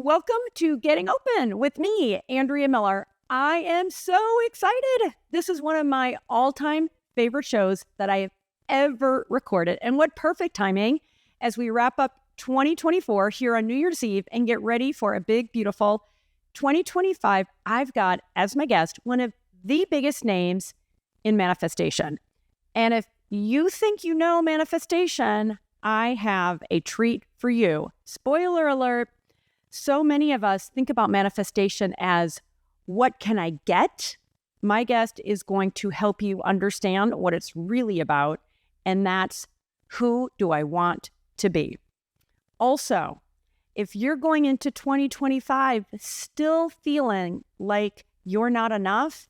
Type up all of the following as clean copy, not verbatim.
welcome to Getting Open with me, Andrea Miller. I am so excited. This is one of my all-time favorite shows that I have ever recorded. And what perfect timing as we wrap up 2024 here on New Year's Eve and get ready for a big, beautiful 2025. I've got as my guest one of the biggest names in manifestation. And if you think you know manifestation, I have a treat for you. Spoiler alert, so many of us think about manifestation as, what can I get? My guest is going to help you understand what it's really about, and that's, who do I want to be? Also, if you're going into 2025 still feeling like you're not enough,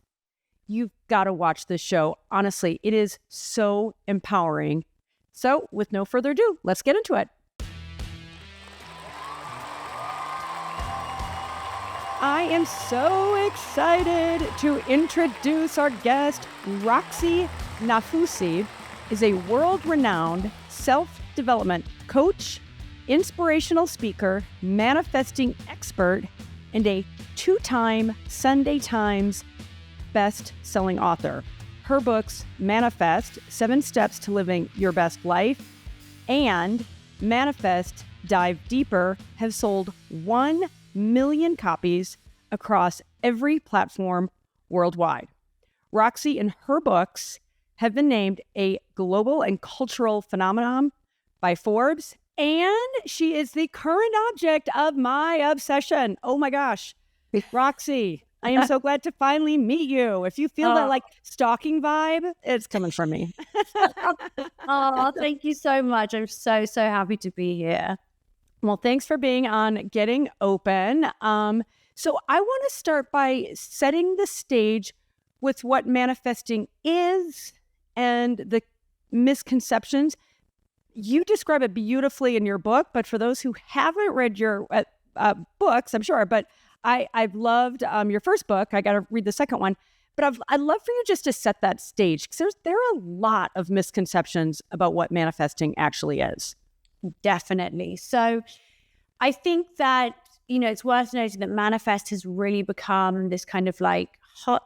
you've got to watch this show. Honestly, it is so empowering. So with no further ado, let's get into it. I am so excited to introduce our guest. Roxie Nafousi is a world-renowned self-development coach, inspirational speaker, manifesting expert, and a 2-time Sunday Times best-selling author. Her books, Manifest, 7 Steps to Living Your Best Life, and Manifest, Dive Deeper, have sold 1 million copies across every platform worldwide. Roxy and her books have been named a global and cultural phenomenon by Forbes, and she is the current object of my obsession. Oh my gosh, Roxy, I am so glad to finally meet you. If you feel that like stalking vibe, it's coming from me. Oh, thank you so much. I'm so happy to be here. Well, thanks for being on Getting Open. So I want to start by setting the stage with what manifesting is and the misconceptions. You describe it beautifully in your book, but for those who haven't read your books, I'm sure, but I've loved your first book. I got to read the second one, but I'd love for you just to set that stage, because there are a lot of misconceptions about what manifesting actually is. Definitely. So I think that, it's worth noting that manifest has really become this kind of like hot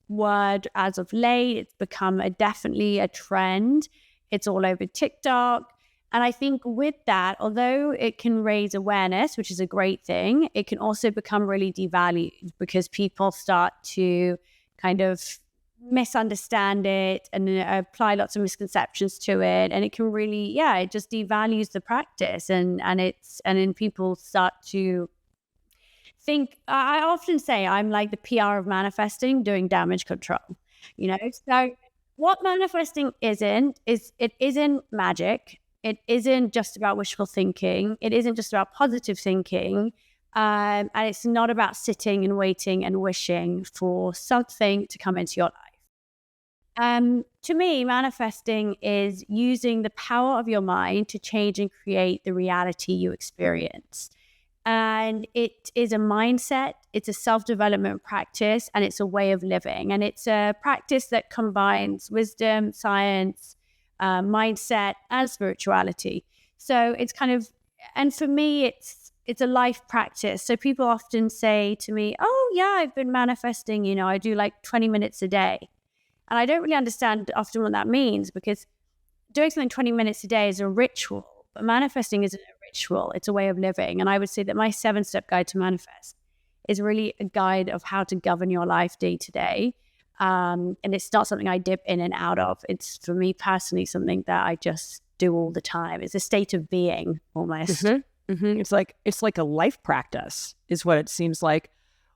word as of late. It's become definitely a trend. It's all over TikTok. And I think with that, although it can raise awareness, which is a great thing, it can also become really devalued because people start to kind of misunderstand it and apply lots of misconceptions to it, and it can really it just devalues the practice, and then people start to think, I often say I'm like the PR of manifesting doing damage control, so what manifesting isn't magic. It isn't just about wishful thinking. It isn't just about positive thinking. And it's not about sitting and waiting and wishing for something to come into your life. To me, manifesting is using the power of your mind to change and create the reality you experience. And it is a mindset, it's a self-development practice, and it's a way of living. And it's a practice that combines wisdom, science, mindset, and spirituality. So it's kind of, and for me, it's a life practice. So people often say to me, oh yeah, I've been manifesting, I do like 20 minutes a day. And I don't really understand often what that means, because doing something 20 minutes a day is a ritual, but manifesting isn't a ritual. It's a way of living. And I would say that my 7-step guide to manifest is really a guide of how to govern your life day to day. And it's not something I dip in and out of. It's, for me personally, something that I just do all the time. It's a state of being almost. Mm-hmm. Mm-hmm. It's like a life practice is what it seems like.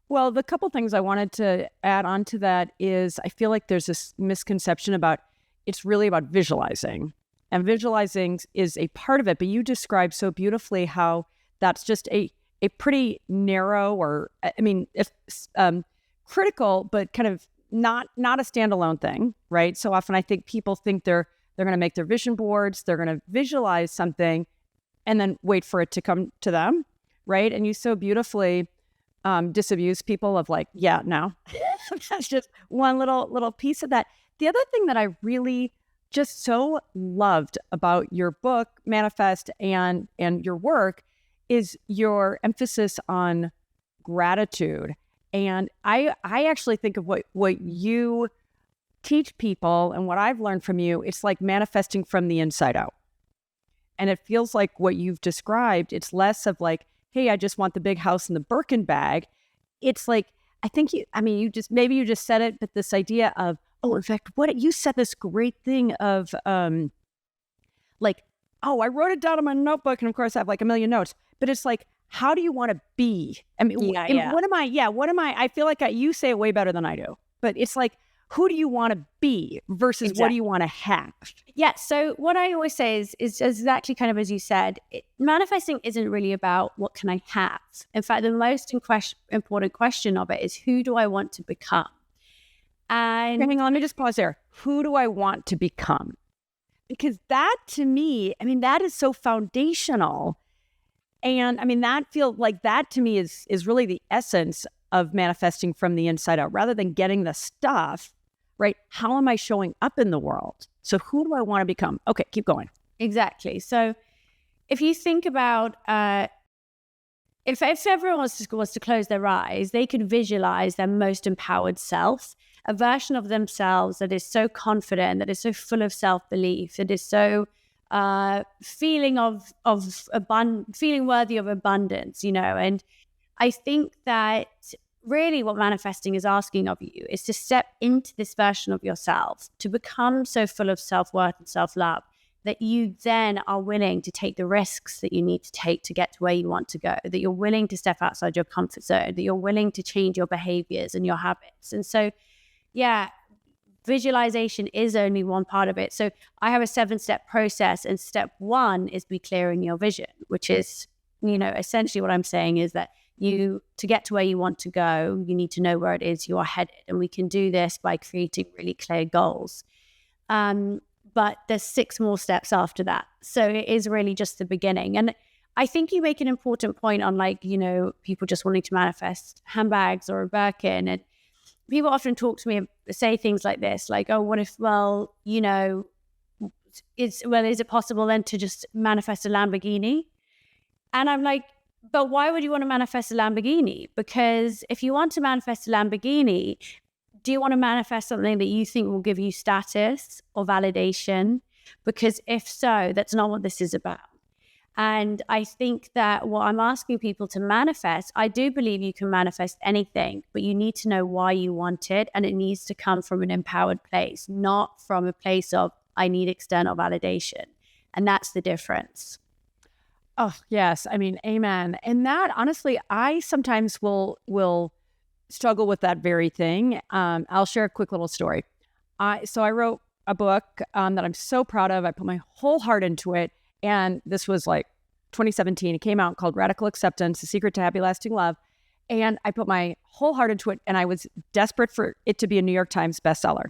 Well, the couple things I wanted to add on to that is, I feel like there's this misconception about, it's really about visualizing, and visualizing is a part of it. But you described so beautifully how that's just a pretty narrow, or critical, but kind of not a standalone thing, right? So often I think people think they're going to make their vision boards, they're going to visualize something, and then wait for it to come to them, right? And you so beautifully disabuse people of like, no, that's just one little piece of that. The other thing that I really just so loved about your book, Manifest, and your work is your emphasis on gratitude. And I actually think of what you teach people and what I've learned from you, it's like manifesting from the inside out. And it feels like what you've described, it's less of like, hey, I just want the big house and the Birkin bag. It's like, I think you just said it, but this idea of, oh, in fact, what you said this great thing of like, oh, I wrote it down in my notebook. And of course I have like a million notes, but it's like, how do you want to be? I mean, what am I? I feel like you say it way better than I do, but it's like, who do you want to be versus what do you want to have? Yeah. So what I always say is exactly kind of as you said, manifesting isn't really about what can I have. In fact, the most important question of it is who do I want to become? And hang on, let me just pause there. Who do I want to become? Because that to me, I mean, that is so foundational. And I mean, that to me is really the essence of manifesting from the inside out rather than getting the stuff, right? How am I showing up in the world? So who do I want to become? Okay, keep going. Exactly. So if you think about, if everyone was to close their eyes, they could visualize their most empowered self, a version of themselves that is so confident, that is so full of self-belief, that is so feeling worthy of abundance, and I think that really what manifesting is asking of you is to step into this version of yourself, to become so full of self-worth and self-love that you then are willing to take the risks that you need to take to get to where you want to go, that you're willing to step outside your comfort zone, that you're willing to change your behaviors and your habits. And so, yeah, visualization is only one part of it. So I have a 7-step process, and step 1 is be clear in your vision, which is, essentially what I'm saying is that to get to where you want to go, you need to know where it is you are headed. And we can do this by creating really clear goals. But there's 6 more steps after that. So it is really just the beginning. And I think you make an important point on people just wanting to manifest handbags or a Birkin. And people often talk to me and say things like this, like, oh, what if, is it possible then to just manifest a Lamborghini? And I'm like, but why would you want to manifest a Lamborghini? Because if you want to manifest a Lamborghini, do you want to manifest something that you think will give you status or validation? Because if so, that's not what this is about. And I think that what I'm asking people to manifest, I do believe you can manifest anything, but you need to know why you want it. And it needs to come from an empowered place, not from a place of, I need external validation. And that's the difference. Oh, yes. I mean, amen. And that, honestly, I sometimes will struggle with that very thing. I'll share a quick little story. So I wrote a book that I'm so proud of. I put my whole heart into it. And this was like 2017. It came out called Radical Acceptance, The Secret to Happy Lasting Love. And I put my whole heart into it. And I was desperate for it to be a New York Times bestseller.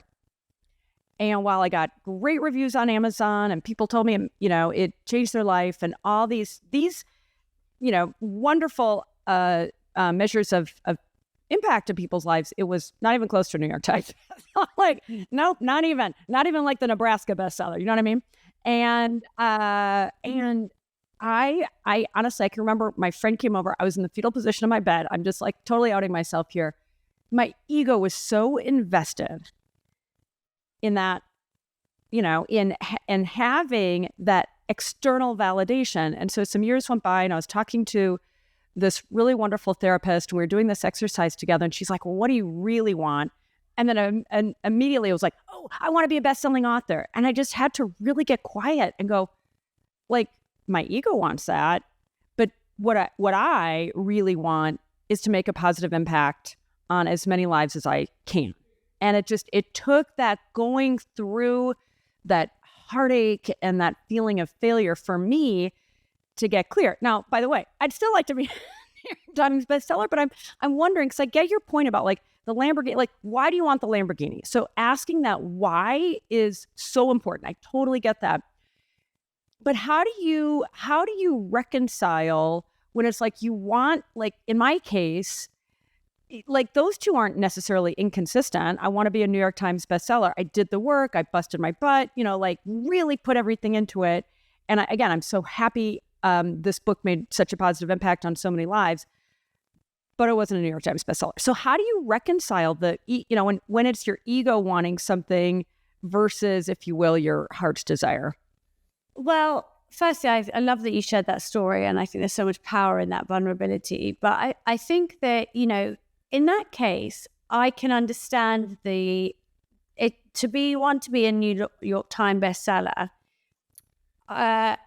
And while I got great reviews on Amazon and people told me, it changed their life and all these wonderful measures of impact to people's lives, it was not even close to New York Times. Like, nope, not even like the Nebraska bestseller. You know what I mean? And I honestly, I can remember my friend came over. I was in the fetal position of my bed. I'm just like totally outing myself here. My ego was so invested in that, in having that external validation. And so some years went by and I was talking to this really wonderful therapist and we were doing this exercise together. And she's like, well, what do you really want? And then immediately I was like, oh, I want to be a best-selling author. And I just had to really get quiet and go, like, my ego wants that. But what I really want is to make a positive impact on as many lives as I can. And it took that going through that heartache and that feeling of failure for me to get clear. Now, by the way, I'd still like to be New York Times bestseller, but I'm wondering, because I get your point about like the Lamborghini, like, why do you want the Lamborghini? So asking that why is so important. I totally get that. But how do you reconcile when it's like you want, like in my case, like those two aren't necessarily inconsistent. I want to be a New York Times bestseller. I did the work. I busted my butt, like really put everything into it. And I'm so happy this book made such a positive impact on so many lives, but it wasn't a New York Times bestseller. So how do you reconcile when it's your ego wanting something versus, if you will, your heart's desire? Well, firstly, I love that you shared that story, and I think there's so much power in that vulnerability. But I think that, in that case, I can understand to be a New York Times bestseller. I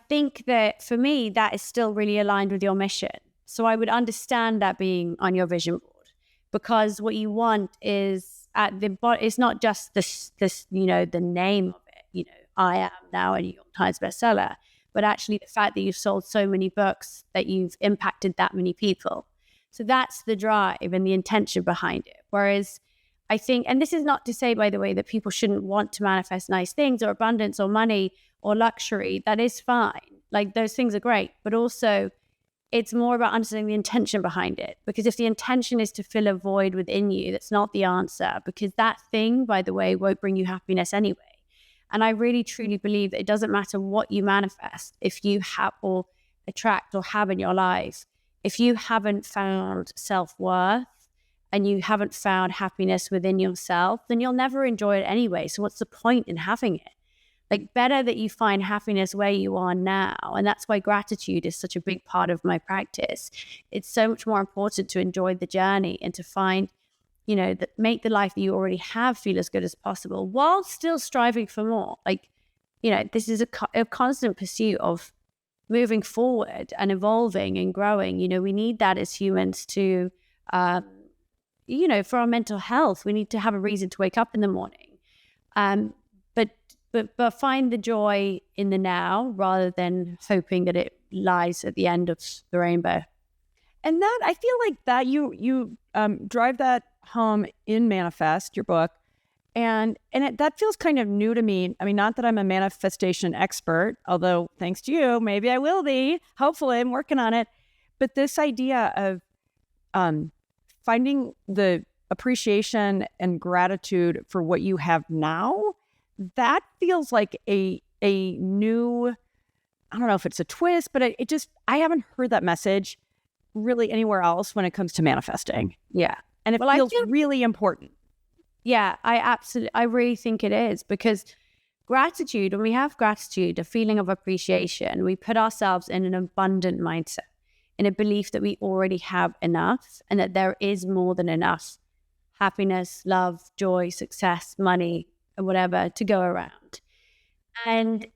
think that for me, that is still really aligned with your mission. So I would understand that being on your vision board, because what you want is it's not just this, the name of it, I am now a New York Times bestseller, but actually the fact that you've sold so many books, that you've impacted that many people. So that's the drive and the intention behind it. Whereas I think, and this is not to say, by the way, that people shouldn't want to manifest nice things or abundance or money or luxury. That is fine. Like, those things are great, but also it's more about understanding the intention behind it. Because if the intention is to fill a void within you, that's not the answer, because that thing, by the way, won't bring you happiness anyway. And I really, truly believe that it doesn't matter what you manifest, if you have or attract or have in your life, if you haven't found self-worth and you haven't found happiness within yourself, then you'll never enjoy it anyway. So what's the point in having it? Like, better that you find happiness where you are now. And that's why gratitude is such a big part of my practice. It's so much more important to enjoy the journey and to find, that make the life that you already have feel as good as possible while still striving for more. Like, this is a constant pursuit of moving forward and evolving and growing. We need that as humans to, for our mental health. We need to have a reason to wake up in the morning. But find the joy in the now rather than hoping that it lies at the end of the rainbow. And that, I feel like that you drive that home in Manifest, your book, and that feels kind of new to me. I mean, not that I'm a manifestation expert, although thanks to you, maybe I will be. Hopefully, I'm working on it. But this idea of finding the appreciation and gratitude for what you have now, that feels like a new, I don't know if it's a twist, but I haven't heard that message really anywhere else when it comes to manifesting. Yeah. And it feels really important. Yeah, I really think it is, because gratitude, when we have gratitude, a feeling of appreciation, we put ourselves in an abundant mindset, in a belief that we already have enough and that there is more than enough happiness, love, joy, success, money, or whatever to go around. And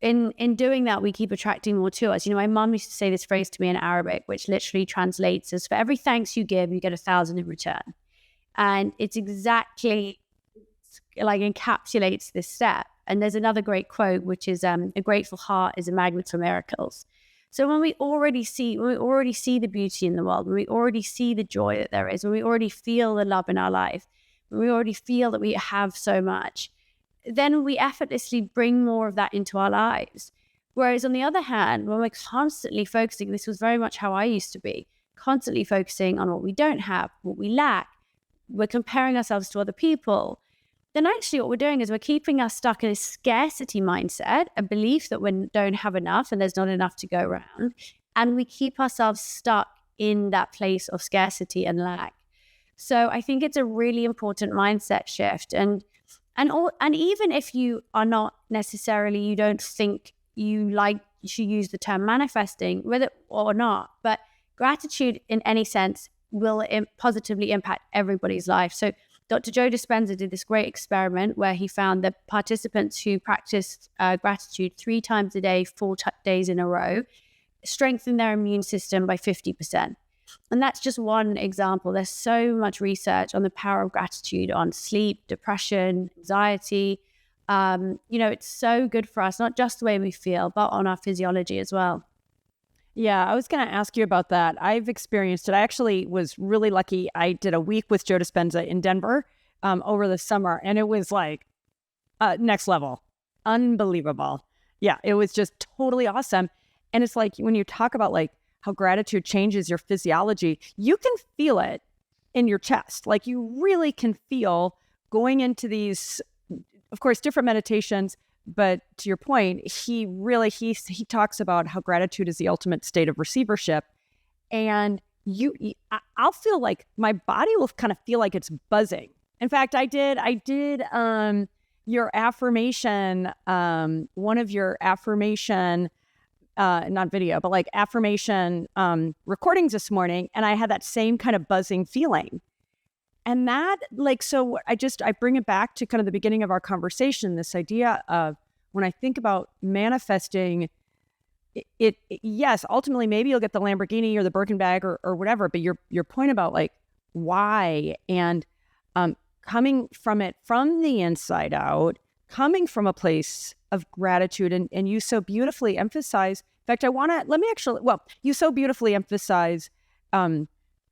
in doing that, we keep attracting more to us. My mom used to say this phrase to me in Arabic, which literally translates as, for every thanks you give, you get 1,000 in return. And it's exactly like encapsulates this step. And there's another great quote, which is, a grateful heart is a magnet for miracles. So when we already see the beauty in the world, when we already see the joy that there is, when we already feel the love in our life, when we already feel that we have so much, then we effortlessly bring more of that into our lives. Whereas on the other hand, when we're constantly focusing, this was very much how I used to be, constantly focusing on what we don't have, what we lack, we're comparing ourselves to other people, then actually what we're doing is we're keeping us stuck in a scarcity mindset, a belief that we don't have enough and there's not enough to go around. And we keep ourselves stuck in that place of scarcity and lack. So I think it's a really important mindset shift. And even if you are not necessarily, you don't think you should use the term manifesting, whether or not, but gratitude in any sense will positively impact everybody's life. So Dr. Joe Dispenza did this great experiment where he found that participants who practiced gratitude 3 times a day, 4 days in a row, strengthened their immune system by 50%. And that's just one example. There's so much research on the power of gratitude on sleep, depression, anxiety. It's so good for us, not just the way we feel, but on our physiology as well. Yeah, I was going to ask you about that. I've experienced it. I actually was really lucky. I did a week with Joe Dispenza in Denver over the summer, and it was like next level, unbelievable. Yeah, it was just totally awesome. And it's like when you talk about like how gratitude changes your physiology, you can feel it in your chest. Like you really can feel going into these, of course, different meditations, but to your point, he talks about how gratitude is the ultimate state of receivership. And I'll feel like my body will kind of feel like it's buzzing. In fact, I did your affirmation, one of your affirmation, not video, but like affirmation recordings this morning. And I had that same kind of buzzing feeling. And that, like, so I bring it back to kind of the beginning of our conversation, this idea of when I think about manifesting it, yes, ultimately, maybe you'll get the Lamborghini or the Birkin bag or whatever, but your point about like why and coming from it from the inside out, coming from a place of gratitude, and you so beautifully emphasize, in fact, you so beautifully emphasize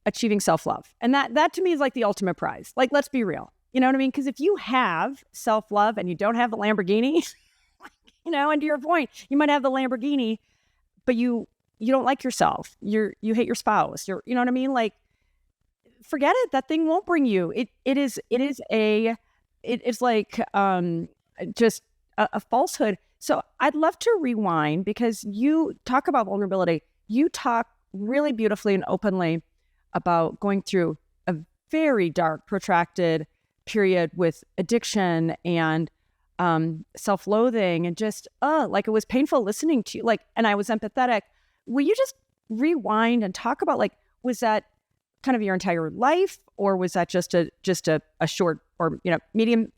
achieving self-love. And that to me is like the ultimate prize. Like, let's be real. You know what I mean? Because if you have self-love and you don't have the Lamborghini, and to your point, you might have the Lamborghini, but you don't like yourself. You hate your spouse. You know what I mean? Like, forget it. That thing won't bring you. It is like just a falsehood. So I'd love to rewind, because you talk about vulnerability. You talk really beautifully and openly about going through a very dark, protracted period with addiction and self-loathing, and just like it was painful listening to you, like, and I was empathetic. Will you just rewind and talk about, like, was that kind of your entire life, or was that just a short or medium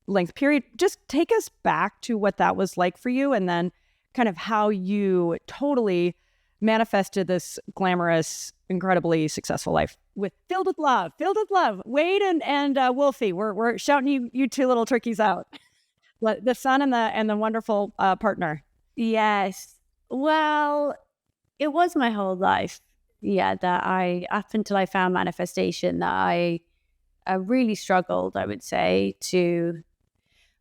length period? Just take us back to what that was like for you, and then kind of how you totally manifested this glamorous, incredibly successful life filled with love. Wade and Wolfie, we're shouting you two little turkeys out. The son and the wonderful partner. Yes. Well, it was my whole life. Yeah, that up until I found manifestation, that I really struggled, I would say,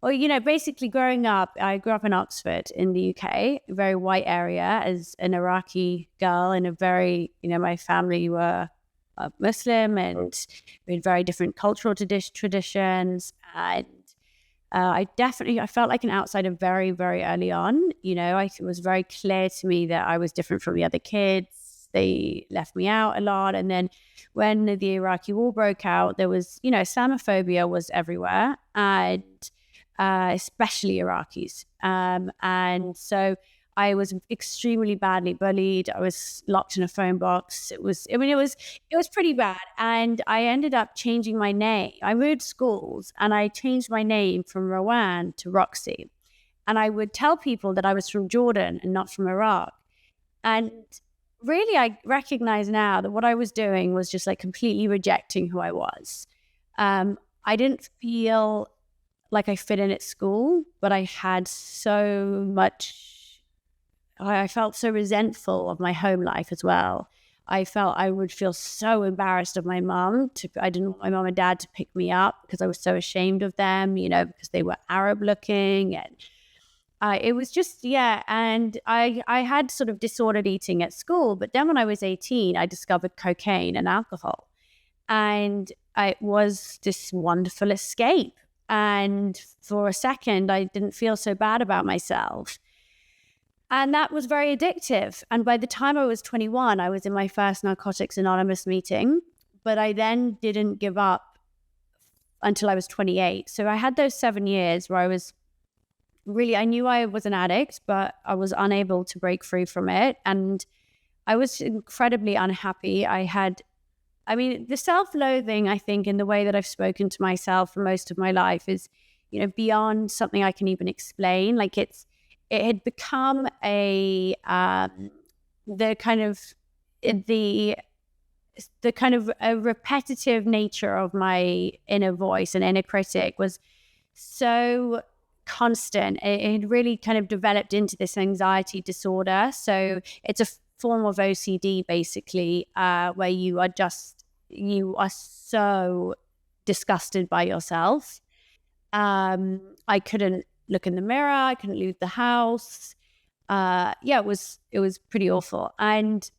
basically growing up, I grew up in Oxford in the UK, a very white area, as an Iraqi girl in a very, my family were Muslim, and we had very different cultural traditions. And I felt like an outsider very, very early on. It was very clear to me that I was different from the other kids. They left me out a lot. And then when the Iraqi war broke out, there was, Islamophobia was everywhere, and especially Iraqis. And so I was extremely badly bullied. I was locked in a phone box. It was pretty bad. And I ended up changing my name. I moved schools and I changed my name from Rowan to Roxy. And I would tell people that I was from Jordan and not from Iraq. And really, I recognize now that what I was doing was just like completely rejecting who I was. I didn't feel like I fit in at school, but I felt so resentful of my home life as well. I felt I would feel so embarrassed of my mom. I didn't want my mom and dad to pick me up because I was so ashamed of them, because they were Arab looking. And it was just, and I had sort of disordered eating at school. But then when I was 18, I discovered cocaine and alcohol. And it was this wonderful escape. And for a second, I didn't feel so bad about myself. And that was very addictive. And by the time I was 21, I was in my first Narcotics Anonymous meeting. But I then didn't give up until I was 28. So I had those 7 years where I knew I was an addict, but I was unable to break free from it. And I was incredibly unhappy. The self-loathing, I think, in the way that I've spoken to myself for most of my life is, beyond something I can even explain. Like it had become the kind of a repetitive nature of my inner voice and inner critic was so constant. It had really kind of developed into this anxiety disorder. So it's a form of OCD, basically, where you are so disgusted by yourself. I couldn't look in the mirror. I couldn't leave the house. It was pretty awful. And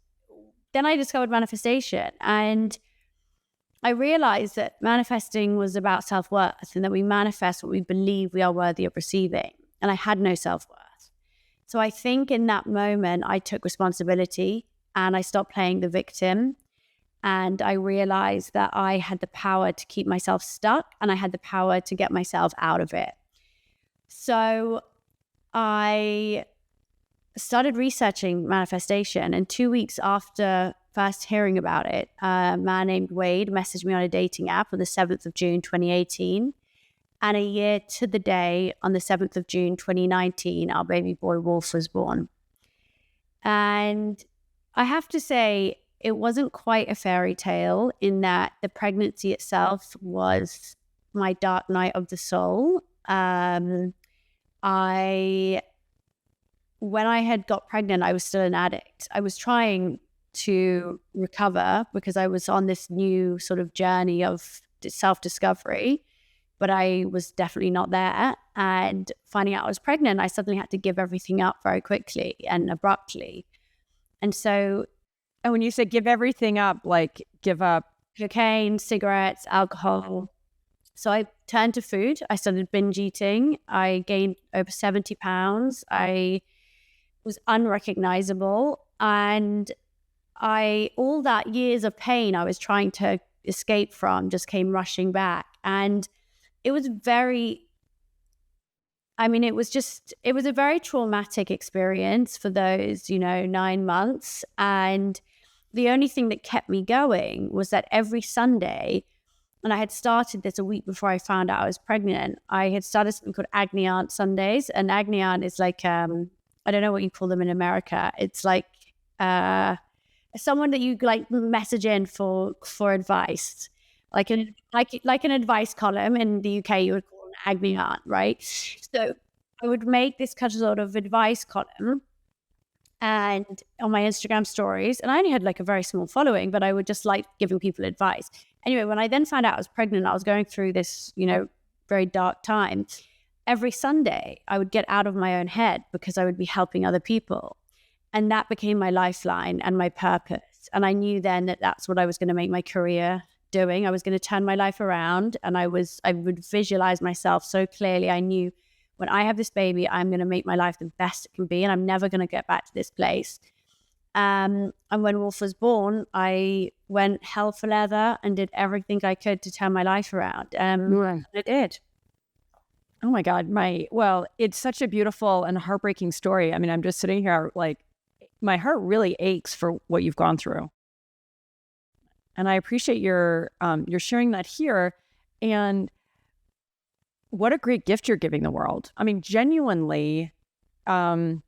then I discovered manifestation, and I realized that manifesting was about self-worth, and that we manifest what we believe we are worthy of receiving. and I had no self-worth. So I think in that moment, I took responsibility and I stopped playing the victim. And I realized that I had the power to keep myself stuck and I had the power to get myself out of it. So I started researching manifestation, and 2 weeks after first hearing about it, a man named Wade messaged me on a dating app on the 7th of June, 2018. And a year to the day, on the 7th of June, 2019, our baby boy Wolf was born. And I have to say, it wasn't quite a fairy tale in that the pregnancy itself was my dark night of the soul. When I had got pregnant, I was still an addict. I was trying to recover because I was on this new sort of journey of self-discovery, but I was definitely not there. And finding out I was pregnant, I suddenly had to give everything up very quickly and abruptly. And so... And when you say give everything up, like give up cocaine, cigarettes, alcohol. So I turned to food. I started binge eating. I gained over 70 pounds. I was unrecognizable. And all that years of pain I was trying to escape from just came rushing back. And it was a very traumatic experience for those, 9 months. And the only thing that kept me going was that every Sunday, and I had started this a week before I found out I was pregnant, I had started something called Agni Aunt Sundays. And Agni Aunt is like, I don't know what you call them in America. It's like someone that you like message in for advice, like an advice column. In the UK, you would call an Agni Aunt, right? So I would make this kind of sort of advice column and on my Instagram stories, and I only had like a very small following, but I would just like giving people advice. Anyway, when I then found out I was pregnant, I was going through this, very dark time. Every Sunday, I would get out of my own head because I would be helping other people. And that became my lifeline and my purpose. And I knew then that that's what I was going to make my career doing. I was going to turn my life around, and I would visualize myself so clearly. I knew, when I have this baby, I'm going to make my life the best it can be, and I'm never going to get back to this place. And when Wolf was born, I went hell for leather and did everything I could to turn my life around. And it did. Oh my God. It's such a beautiful and heartbreaking story. I mean, I'm just sitting here like my heart really aches for what you've gone through. And I appreciate your sharing that here. And what a great gift you're giving the world. I mean, genuinely, I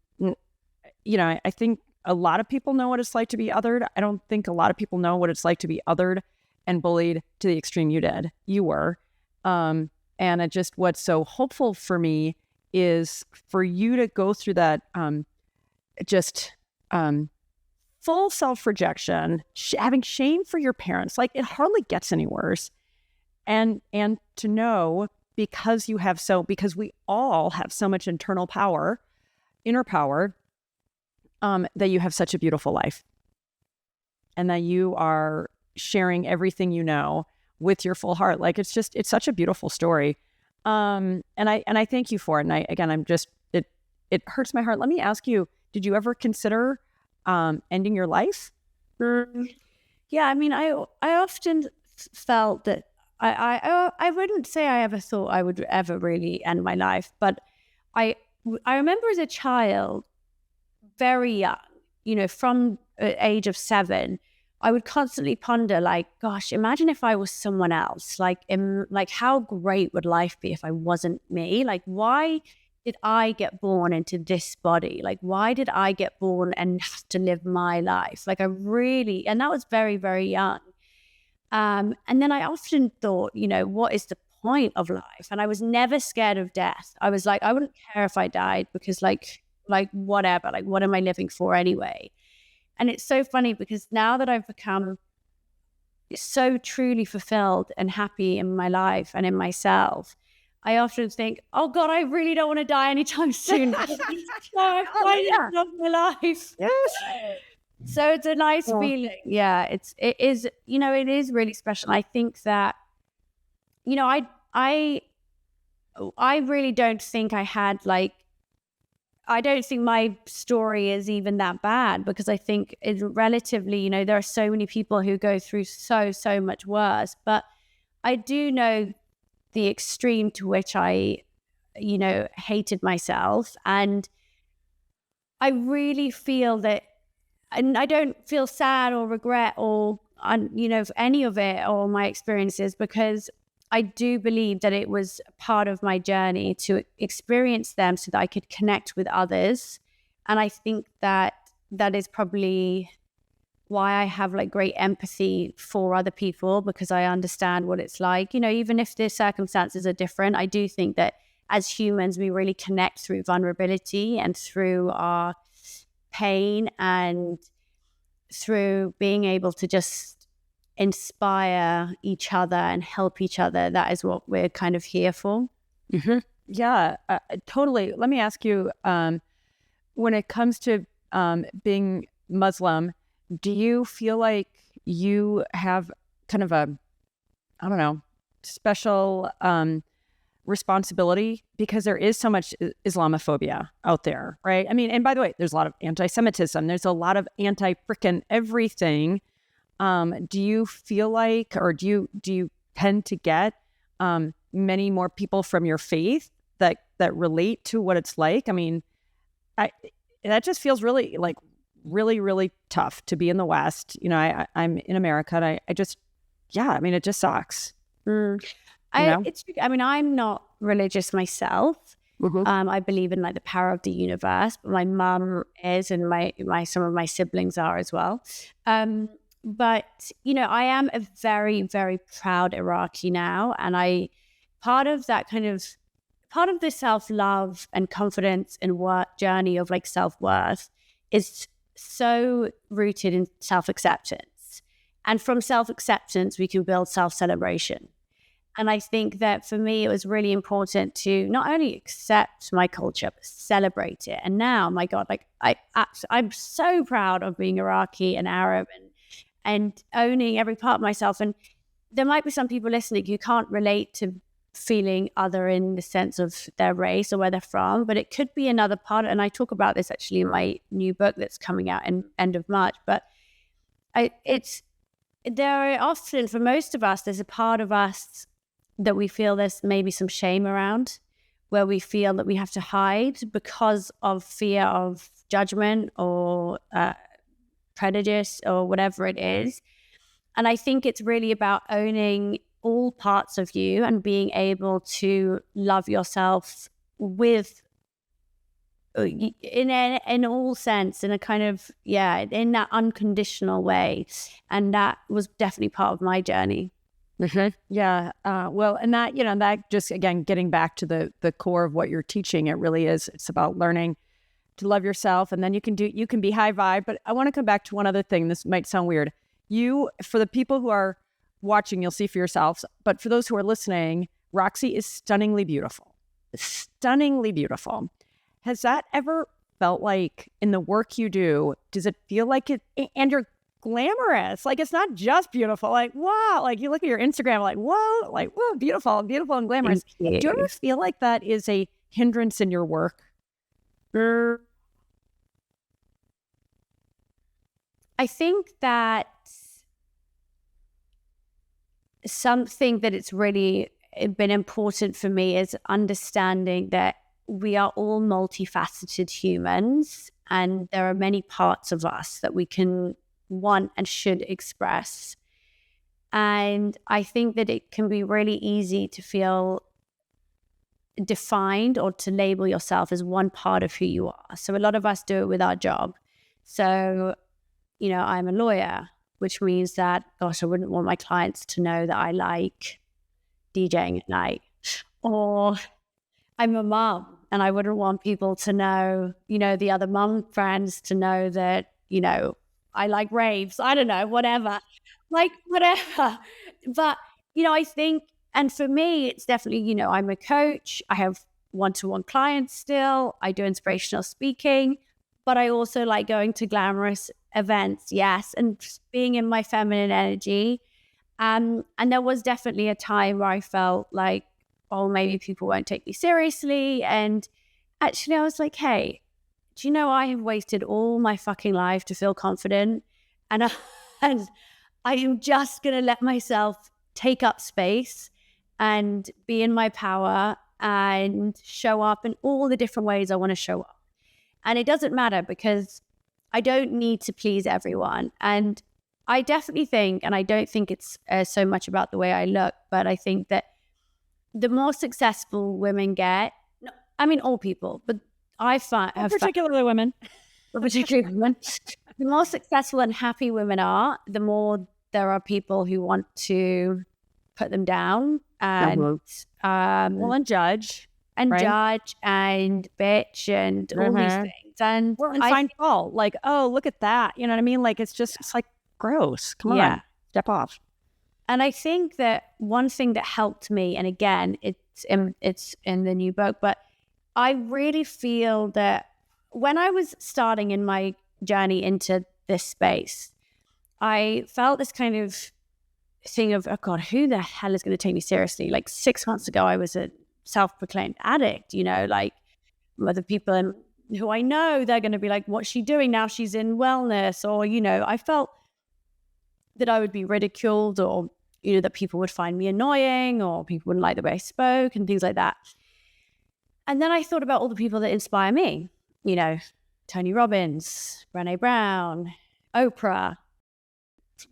think a lot of people know what it's like to be othered. I don't think a lot of people know what it's like to be othered and bullied to the extreme you were. And it just, what's so hopeful for me is for you to go through that full self-rejection, having shame for your parents. Like, it hardly gets any worse. And to know, because we all have so much inner power, that you have such a beautiful life, and that you are sharing everything you know with your full heart. Like, it's such a beautiful story. And I thank you for it. And it hurts my heart. Let me ask you, did you ever consider ending your life? Yeah, I mean, I often felt that I wouldn't say I ever thought I would ever really end my life, but I remember as a child, very young, from the age of 7, I would constantly ponder, like, gosh, imagine if I was someone else. Like, how great would life be if I wasn't me? Like, why did I get born into this body? Like, why did I get born and have to live my life? Like, and that was very, very young. And then I often thought, what is the point of life? And I was never scared of death. I was like, I wouldn't care if I died, because like whatever, like, what am I living for anyway? And it's so funny, because now that I've become so truly fulfilled and happy in my life and in myself, I often think, oh God, I really don't want to die anytime soon. I love my life. Yes. So it's a nice feeling. Yeah, it is really special. I think that, I really don't think I had like I don't think my story is even that bad, because I think it's relatively, you know, there are so many people who go through so much worse. But I do know the extreme to which I, you know, hated myself. And I really feel that, and I don't feel sad or regret or, you know, any of it or my experiences, because I do believe that it was part of my journey to experience them so that I could connect with others. And I think that that is probably why I have like great empathy for other people, because I understand what it's like. You know, even if the circumstances are different, I do think that as humans, we really connect through vulnerability and through our pain and through being able to just inspire each other and help each other. That is what we're kind of here for. Mm-hmm. Yeah, totally. Let me ask you, when it comes to being Muslim, do you feel like you have kind of a, I don't know, special responsibility, because there is so much Islamophobia out there, right? I mean, and by the way, there's a lot of anti-Semitism. There's a lot of anti-frickin' everything. Do you feel like, or do you tend to get many more people from your faith that relate to what it's like? I mean, that just feels really like really tough to be in the West. You know, I'm in America, and I just, yeah, I mean, it just sucks. I mean, I'm not religious myself. Mm-hmm. I believe in like the power of the universe, but my mum is, and some of my siblings are as well. But you know, I am a very proud Iraqi now, and part of the self-love and confidence and work journey of like self-worth is so rooted in self-acceptance, and from self-acceptance we can build self-celebration. And I think that for me, it was really important to not only accept my culture, but celebrate it. And now, my God, like I'm so proud of being Iraqi and Arab and owning every part of myself. And there might be some people listening who can't relate to feeling other in the sense of their race or where they're from, but it could be another part. And I talk about this actually in my new book that's coming out in end of March. But there are often, for most of us, there's a part of us that we feel there's maybe some shame around, where we feel that we have to hide because of fear of judgment or prejudice or whatever it is. And I think it's really about owning all parts of you and being able to love yourself with, in all sense, in a kind of, in that unconditional way. And that was definitely part of my journey. Mm-hmm. Yeah. Well, and that, you know, that just, again, getting back to the core of what you're teaching, it really is. It's about learning to love yourself, and then you can be high vibe. But I want to come back to one other thing. This might sound weird. For the people who are watching, you'll see for yourselves. But for those who are listening, Roxy is stunningly beautiful. Stunningly beautiful. Has that ever felt like, in the work you do, does it feel like it, and you're glamorous? Like, it's not just beautiful. Like, wow. Like, you look at your Instagram, like, whoa, beautiful and glamorous. Do you ever feel like that is a hindrance in your work? I think that something that it's really been important for me is understanding that we are all multifaceted humans, and there are many parts of us that we can want and should express. And I think that it can be really easy to feel defined or to label yourself as one part of who you are. So a lot of us do it with our job. So, you know, I'm a lawyer, which means that, gosh, I wouldn't want my clients to know that I like DJing at night. Or I'm a mom, and I wouldn't want people to know, you know, the other mom friends to know that, you know, I like raves. I don't know, whatever. Like, whatever. But, you know, I think, and for me, it's definitely, you know, I'm a coach. I have one-to-one clients still. I do inspirational speaking, but I also like going to glamorous events, yes, and being in my feminine energy. And there was definitely a time where I felt like, oh, maybe people won't take me seriously. And actually, I was like, hey, do you know, I have wasted all my fucking life to feel confident. And and I am just going to let myself take up space and be in my power and show up in all the different ways I want to show up. And it doesn't matter because I don't need to please everyone. And I definitely think, and I don't think it's so much about the way I look, but I think that the more successful women get, I mean, all people, but I find, particularly women, particularly women, the more successful and happy women are, the more there are people who want to put them down and and judge and right? judge and bitch and all these things and find fault. Like, oh, look at that. You know what I mean? Like, it's like gross. Come on, step off. And I think that one thing that helped me, and again, it's in the new book, but I really feel that when I was starting in my journey into this space, I felt this kind of thing of, oh God, who the hell is going to take me seriously? Like 6 months ago, I was a self-proclaimed addict, you know, like other people who I know, they're going to be like, what's she doing now? She's in wellness. Or, you know, I felt that I would be ridiculed, or, you know, that people would find me annoying, or people wouldn't like the way I spoke and things like that. And then I thought about all the people that inspire me, you know, Tony Robbins, Brené Brown, Oprah,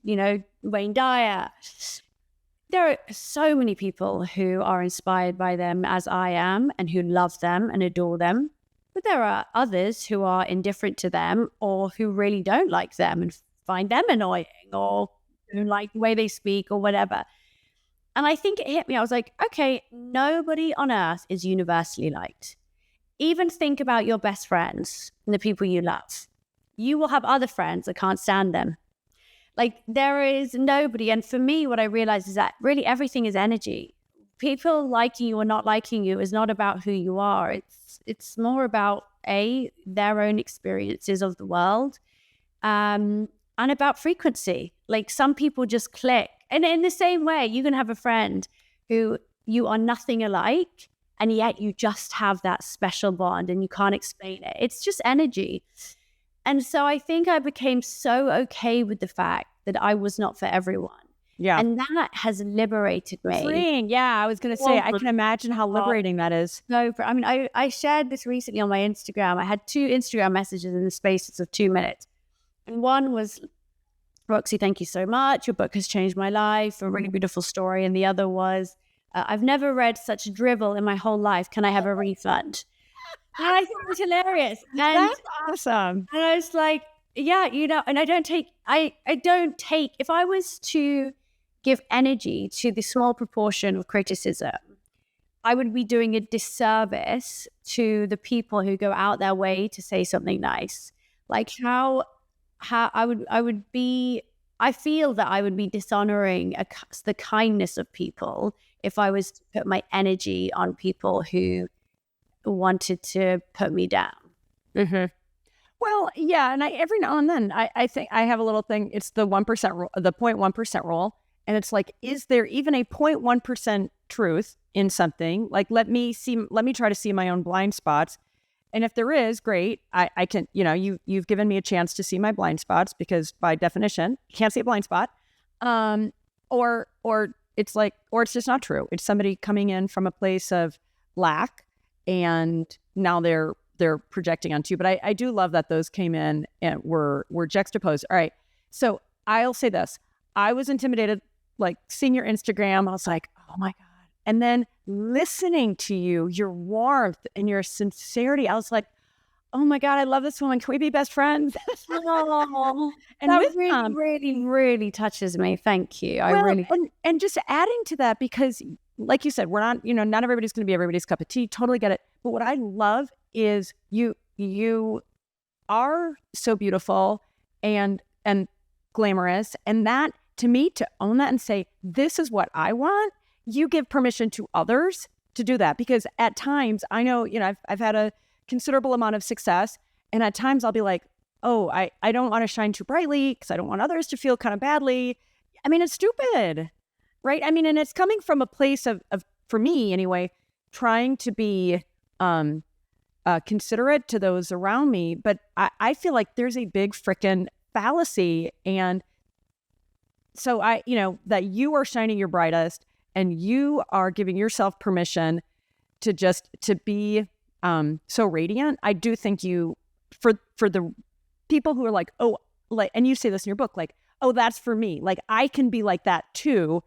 you know, Wayne Dyer. There are so many people who are inspired by them as I am, and who love them and adore them. But there are others who are indifferent to them, or who really don't like them and find them annoying, or don't like the way they speak or whatever. And I think it hit me. I was like, okay, nobody on earth is universally liked. Even think about your best friends and the people you love. You will have other friends that can't stand them. Like, there is nobody. And for me, what I realized is that really everything is energy. People liking you or not liking you is not about who you are. It's more about their own experiences of the world, and about frequency. Like, some people just click. And in the same way, you can have a friend who you are nothing alike, and yet you just have that special bond and you can't explain it. It's just energy. And so I think I became so okay with the fact that I was not for everyone. Yeah. And that has liberated me. Freeing. Yeah, I was going to say, I can imagine how liberating that is. No, I mean, I shared this recently on my Instagram. I had 2 Instagram messages in the spaces of 2 minutes. And one was, Roxy, thank you so much. Your book has changed my life. A really beautiful story. And the other was, I've never read such drivel in my whole life. Can I have a refund? And I thought it was hilarious. And that's awesome. And I was like, yeah, you know, and I don't take, if I was to give energy to the small proportion of criticism, I would be doing a disservice to the people who go out their way to say something nice. Like how I feel that I would be dishonoring the kindness of people if I was to put my energy on people who wanted to put me down. Mm-hmm. Well, yeah, and every now and then I think I have a little thing. It's the 1% rule, the 0.1% rule, and it's like, is there even a 0.1% truth in something? Like, let me try to see my own blind spots, and if there is, great. I can, you know, you've given me a chance to see my blind spots, because by definition, you can't see a blind spot, or it's like, or it's just not true. It's somebody coming in from a place of lack, and now they're projecting onto you. But I do love that those came in and were juxtaposed. All right. So I'll say this. I was intimidated, like seeing your Instagram. I was like, oh my God. And then listening to you, your warmth and your sincerity, I was like, oh my God, I love this woman. Can we be best friends? Oh, and that really, really, really touches me. Thank you. And just adding to that, because like you said, we're not, you know, not everybody's going to be everybody's cup of tea. Totally get it. But what I love is you are so beautiful and glamorous. And that, to me, to own that and say, this is what I want, you give permission to others to do that. Because at times, I know, you know, I've had a considerable amount of success. And at times I'll be like, oh, I don't want to shine too brightly because I don't want others to feel kind of badly. I mean, it's stupid, right? I mean, and it's coming from a place of for me anyway, trying to be considerate to those around me. But I feel like there's a big frickin' fallacy. And so that you are shining your brightest and you are giving yourself permission to be so radiant. I do think for the people who are like, oh, like, and you say this in your book, like, oh, that's for me. Like, I can be like that too,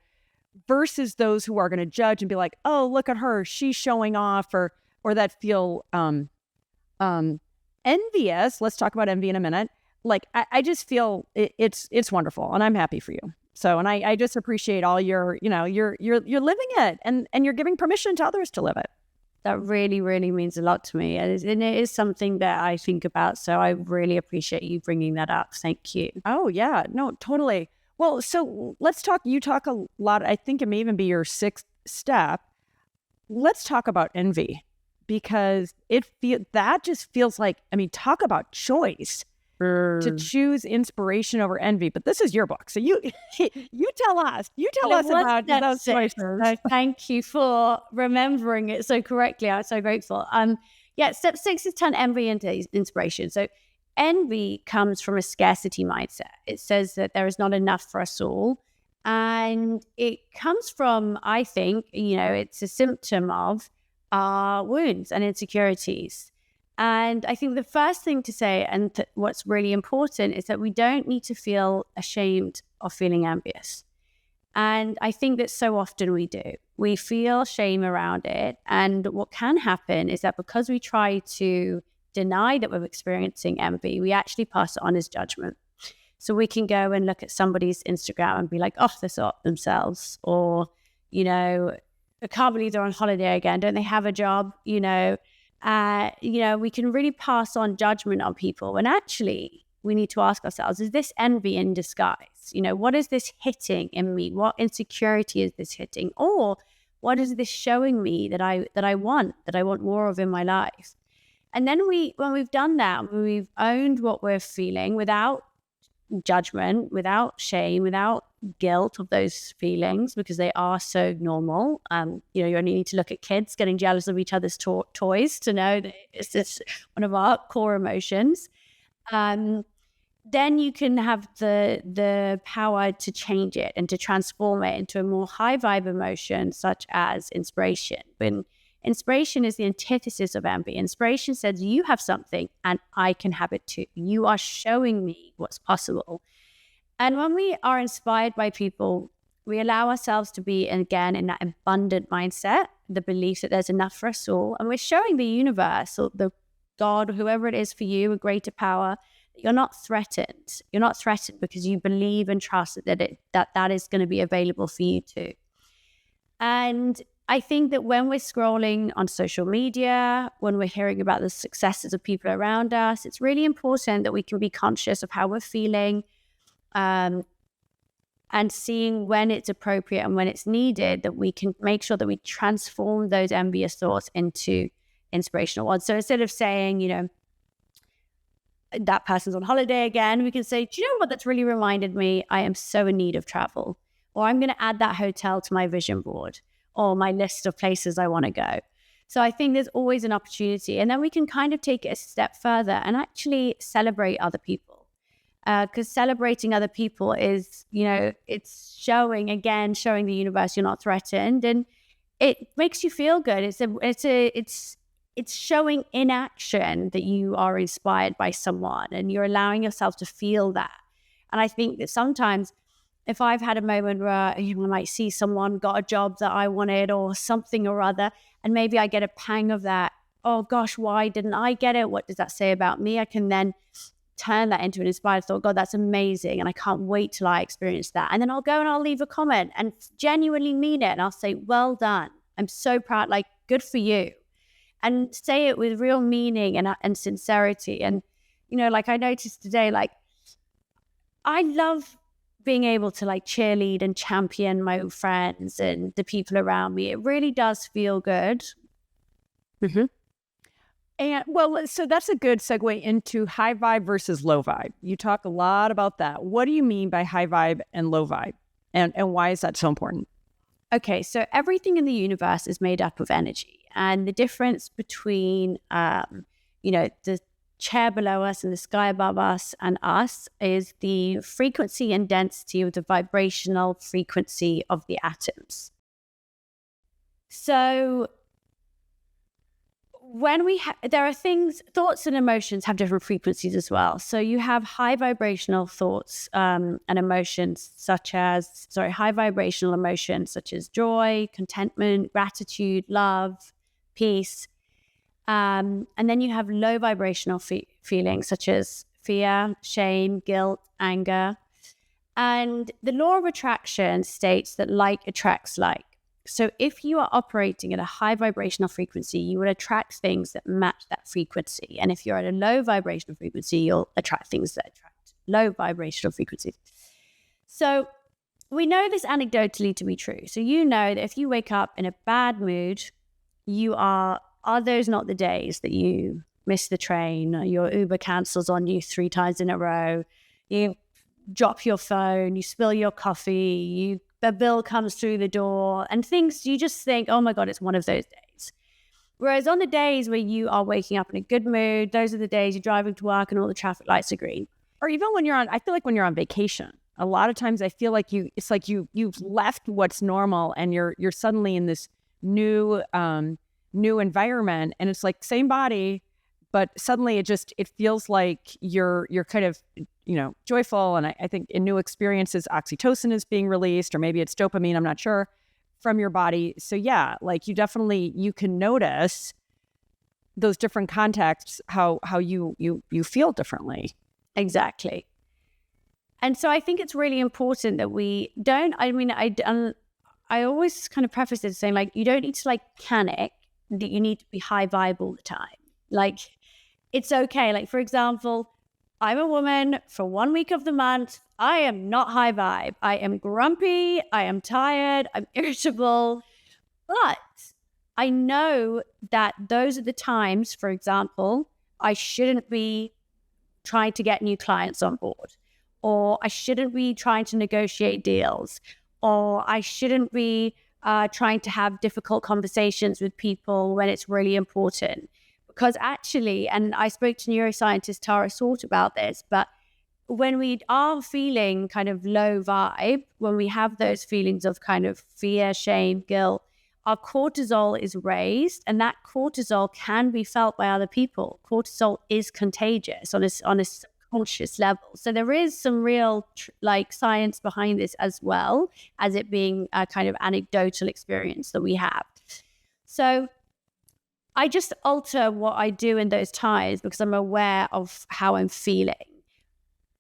versus those who are going to judge and be like, oh, look at her, she's showing off, or that feel envious. Let's talk about envy in a minute. Like, I just feel it's wonderful, and I'm happy for you. So, and I just appreciate all you're living it, and you're giving permission to others to live it. That really, really means a lot to me. And it is something that I think about. So I really appreciate you bringing that up. Thank you. Oh, yeah. No, totally. Well, so let's talk. You talk a lot. I think it may even be your sixth step. Let's talk about envy, because that just feels like, I mean, talk about choice. To choose inspiration over envy. But this is your book, so you tell us about those choices. So thank you for remembering it so correctly. I'm so grateful. Step 6 is turn envy into inspiration. So envy comes from a scarcity mindset. It says that there is not enough for us all, and it comes from, I think, it's a symptom of our wounds and insecurities. And I think the first thing to say, and what's really important, is that we don't need to feel ashamed of feeling envious. And I think that so often we do. We feel shame around it. And what can happen is that because we try to deny that we're experiencing envy, we actually pass it on as judgment. So we can go and look at somebody's Instagram and be like, oh, they're so up themselves. Or, I can't believe they're on holiday again. Don't they have a job? We can really pass on judgment on people, when actually we need to ask ourselves, is this envy in disguise? What is this hitting in me? What insecurity is this hitting? Or what is this showing me that I want more of in my life? And then when we've done that, when we've owned what we're feeling without judgment, without shame, without guilt of those feelings, because they are so normal. You only need to look at kids getting jealous of each other's toys to know that it's just one of our core emotions. Then you can have the power to change it and to transform it into a more high vibe emotion, such as inspiration. When inspiration is the antithesis of envy. Inspiration says, you have something and I can have it too. You are showing me what's possible. And when we are inspired by people, we allow ourselves to be, again, in that abundant mindset, the belief that there's enough for us all. And we're showing the universe, or the God, whoever it is for you, a greater power, that you're not threatened. You're not threatened because you believe and trust that is going to be available for you too. And I think that when we're scrolling on social media, when we're hearing about the successes of people around us, it's really important that we can be conscious of how we're feeling, and seeing when it's appropriate and when it's needed, that we can make sure that we transform those envious thoughts into inspirational ones. So instead of saying, that person's on holiday again, we can say, do you know what that's really reminded me? I am so in need of travel. Or I'm going to add that hotel to my vision board, or my list of places I want to go. So I think there's always an opportunity. And then we can kind of take it a step further and actually celebrate other people. Because celebrating other people is, it's showing the universe you're not threatened, and it makes you feel good. It's showing in action that you are inspired by someone, and you're allowing yourself to feel that. And I think that sometimes, if I've had a moment where I might see someone got a job that I wanted or something or other, and maybe I get a pang of that, oh gosh, why didn't I get it? What does that say about me? I can then turn that into an inspired thought. God, that's amazing. And I can't wait till I experience that. And then I'll go and I'll leave a comment and genuinely mean it. And I'll say, well done. I'm so proud. Like, good for you. And say it with real meaning and sincerity. And, like I noticed today, like, I love being able to cheerlead and champion my friends and the people around me. It really does feel good. Mm-hmm. And so that's a good segue into high vibe versus low vibe. You talk a lot about that. What do you mean by high vibe and low vibe? And why is that so important? Okay, so everything in the universe is made up of energy. And the difference between, the chair below us and the sky above us and us is the frequency and density of the vibrational frequency of the atoms. So when there are thoughts and emotions have different frequencies as well. So you have high vibrational thoughts and emotions high vibrational emotions such as joy, contentment, gratitude, love, peace. And then you have low vibrational feelings such as fear, shame, guilt, anger. And the law of attraction states that like attracts like. So if you are operating at a high vibrational frequency, you will attract things that match that frequency. And if you're at a low vibrational frequency, you'll attract things that attract low vibrational frequencies. So we know this anecdotally to be true. So you know that if you wake up in a bad mood, are those not the days that you miss the train, or your Uber cancels on you 3 times in a row, you drop your phone, you spill your coffee, the bill comes through the door, and things you just think, oh my God, it's one of those days. Whereas on the days where you are waking up in a good mood, those are the days you're driving to work and all the traffic lights are green. Or even I feel like when you're on vacation, a lot of times I feel like it's like you've left what's normal and you're suddenly in this new environment, and it's like same body, but suddenly it feels like you're kind of, joyful. And I think in new experiences, oxytocin is being released, or maybe it's dopamine, I'm not sure, from your body. So yeah, like you can notice those different contexts, how you feel differently. Exactly. And so I think it's really important that we don't, I always kind of preface it saying, like, you don't need to panic that you need to be high vibe all the time. Like, it's okay. Like, for example, I'm a woman for 1 week of the month. I am not high vibe. I am grumpy. I am tired. I'm irritable. But I know that those are the times, for example, I shouldn't be trying to get new clients on board, or I shouldn't be trying to negotiate deals, or I shouldn't be trying to have difficult conversations with people when it's really important. Because actually, and I spoke to neuroscientist Tara Sort about this, but when we are feeling kind of low vibe, when we have those feelings of kind of fear, shame, guilt, our cortisol is raised, and that cortisol can be felt by other people. Cortisol is contagious on a subconscious level. So there is some real science behind this, as well as it being a kind of anecdotal experience that we have. So I just alter what I do in those times because I'm aware of how I'm feeling.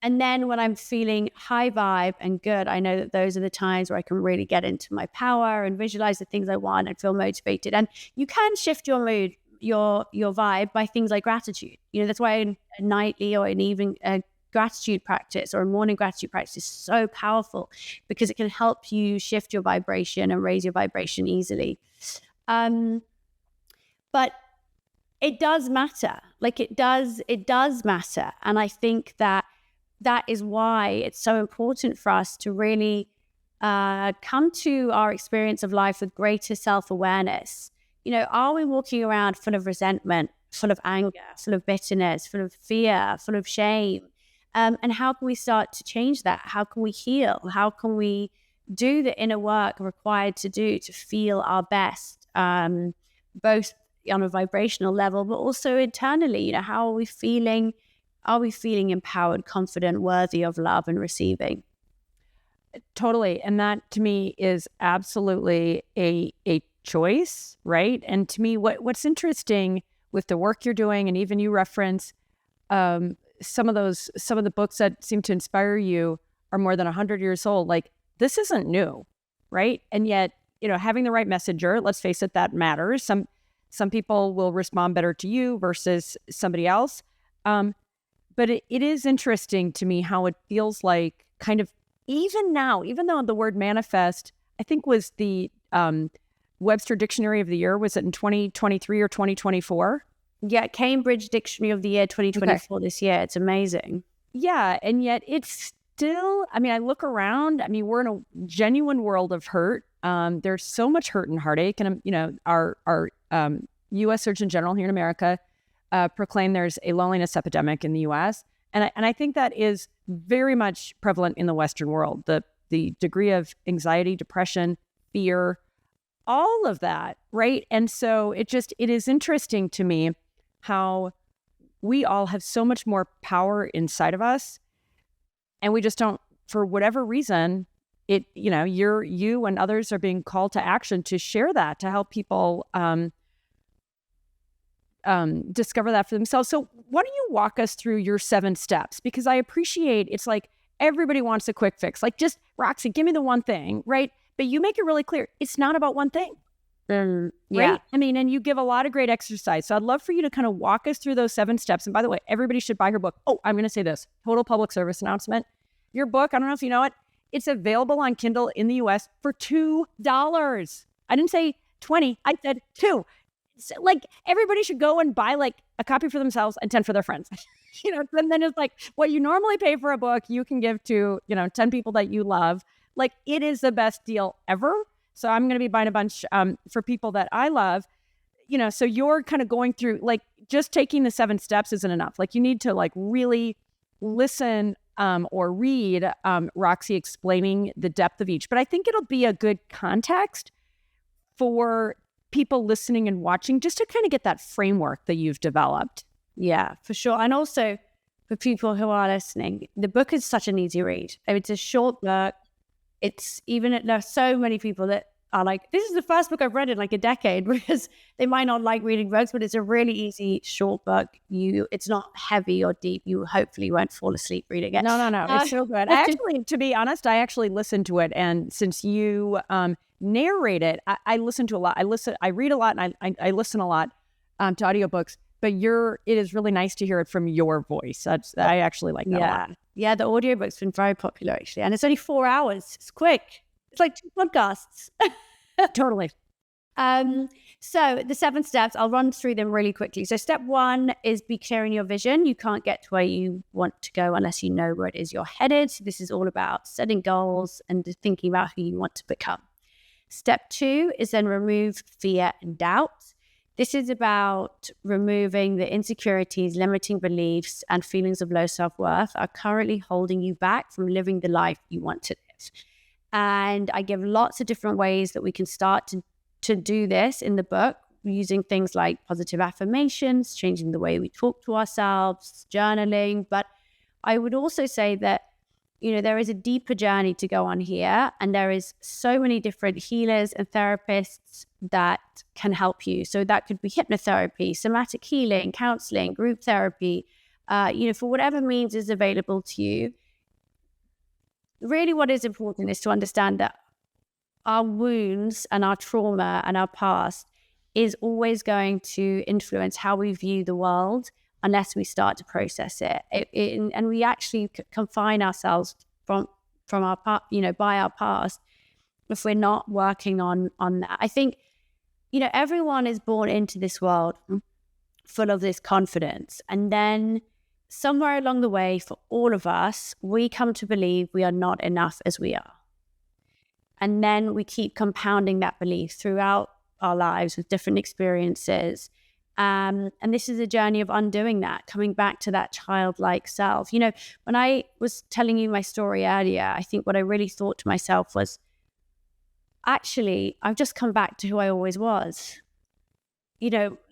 And then when I'm feeling high vibe and good, I know that those are the times where I can really get into my power and visualize the things I want and feel motivated. And you can shift your mood, your vibe by things like gratitude. That's why a nightly or an evening gratitude practice or a morning gratitude practice is so powerful, because it can help you shift your vibration and raise your vibration easily. But it does matter. It does matter. And I think that is why it's so important for us to really come to our experience of life with greater self-awareness. Are we walking around full of resentment, full of anger, full of bitterness, full of fear, full of shame? And how can we start to change that? How can we heal? How can we do the inner work required to do to feel our best, both on a vibrational level, but also internally? How are we feeling? Are we feeling empowered, confident, worthy of love and receiving? Totally. And that to me is absolutely a choice, right? And to me, what's interesting with the work you're doing, and even you reference some of the books that seem to inspire you are more than 100 years old. Like, this isn't new, right? And yet, having the right messenger, let's face it, that matters. Some people will respond better to you versus somebody else. But it is interesting to me how it feels like, kind of, even now, even though the word manifest, I think, was the Webster Dictionary of the Year, was it in 2023 or 2024? Yeah, Cambridge Dictionary of the Year 2024 this year. It's amazing. Yeah, and yet it's still, I look around, we're in a genuine world of hurt. There's so much hurt and heartache, and our U.S. Surgeon General here in America proclaimed there's a loneliness epidemic in the U.S. And I think that is very much prevalent in the Western world. The degree of anxiety, depression, fear, all of that, right? And so it is interesting to me how we all have so much more power inside of us, and we just don't, for whatever reason, you and others are being called to action to share that, to help people discover that for themselves. So why don't you walk us through your 7 steps? Because I appreciate, it's like everybody wants a quick fix. Like, just, Roxy, give me the one thing, right? But you make it really clear. It's not about one thing. Yeah. Right? I mean, and you give a lot of great exercise. So I'd love for you to kind of walk us through those 7 steps. And by the way, everybody should buy her book. Oh, I'm going to say this. Total public service announcement. Your book, I don't know if you know it, it's available on Kindle in the US for $2. I didn't say 20. I said 2. So, like, everybody should go and buy like a copy for themselves and 10 for their friends. And then it's like what you normally pay for a book, you can give to, 10 people that you love. Like, it is the best deal ever. So I'm going to be buying a bunch for people that I love, so you're kind of going through, like, just taking the 7 steps isn't enough. Like, you need to like really listen or read Roxy explaining the depth of each. But I think it'll be a good context for people listening and watching, just to kind of get that framework that you've developed. Yeah, for sure. And also for people who are listening, the book is such an easy read. It's a short book. There are so many people that are like, this is the first book I've read in like a decade, because they might not like reading books, but it's a really easy, short book. It's not heavy or deep. You hopefully won't fall asleep reading it. No. It's so good. To be honest, I actually listened to it. And since you narrate it, I listen to a lot. I read a lot, and I listen a lot to audiobooks, but it is really nice to hear it from your voice. I actually like that a lot. Yeah, the audiobook's been very popular, actually. And it's only 4 hours. It's quick. It's like 2 podcasts. Totally. So the 7 steps, I'll run through them really quickly. So step 1 is be clear in your vision. You can't get to where you want to go unless you know where it is you're headed. So this is all about setting goals and thinking about who you want to become. Step 2 is then remove fear and doubt. This is about removing the insecurities, limiting beliefs, and feelings of low self-worth are currently holding you back from living the life you want to live. And I give lots of different ways that we can start to do this in the book, using things like positive affirmations, changing the way we talk to ourselves, journaling. But I would also say that, there is a deeper journey to go on here, and there is so many different healers and therapists that can help you. So that could be hypnotherapy, somatic healing, counseling, group therapy, for whatever means is available to you. Really, what is important is to understand that our wounds and our trauma and our past is always going to influence how we view the world unless we start to process it. And we actually confine ourselves from our by our past if we're not working on that. I think, everyone is born into this world full of this confidence. And then somewhere along the way, for all of us, we come to believe we are not enough as we are. And then we keep compounding that belief throughout our lives with different experiences. And this is a journey of undoing that, coming back to that childlike self. When I was telling you my story earlier, I think what I really thought to myself was, actually, I've just come back to who I always was.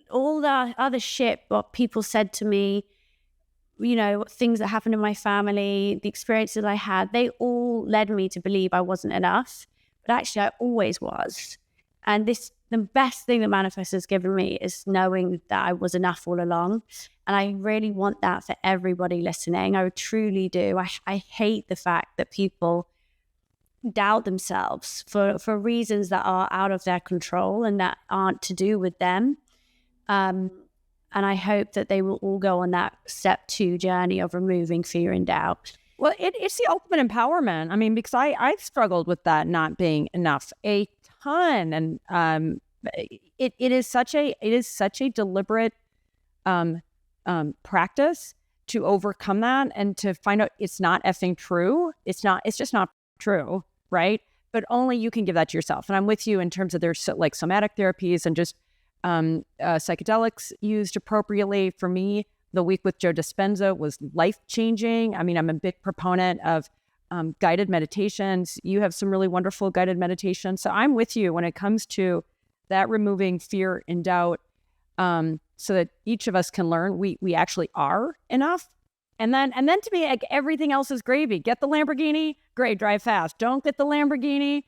All the other shit, what people said to me, things that happened in my family, the experiences I had, they all led me to believe I wasn't enough. But actually, I always was. And the best thing that Manifest has given me is knowing that I was enough all along. And I really want that for everybody listening. I truly do. I hate the fact that people doubt themselves for reasons that are out of their control and that aren't to do with them. And I hope that they will all go on that step 2 journey of removing fear and doubt. Well, it's the ultimate empowerment. I mean, because I've struggled with that not being enough a ton, and it is such a deliberate practice to overcome that and to find out it's not effing true. It's just not true, right? But only you can give that to yourself. And I'm with you in terms of there's like somatic therapies and just psychedelics used appropriately. For me, the week with Joe Dispenza was life-changing. I mean, I'm a big proponent of guided meditations. You have some really wonderful guided meditations. So I'm with you when it comes to that, removing fear and doubt, so that each of us can learn we actually are enough. And then to me, like, everything else is gravy. Get the Lamborghini, great, drive fast. Don't get the Lamborghini,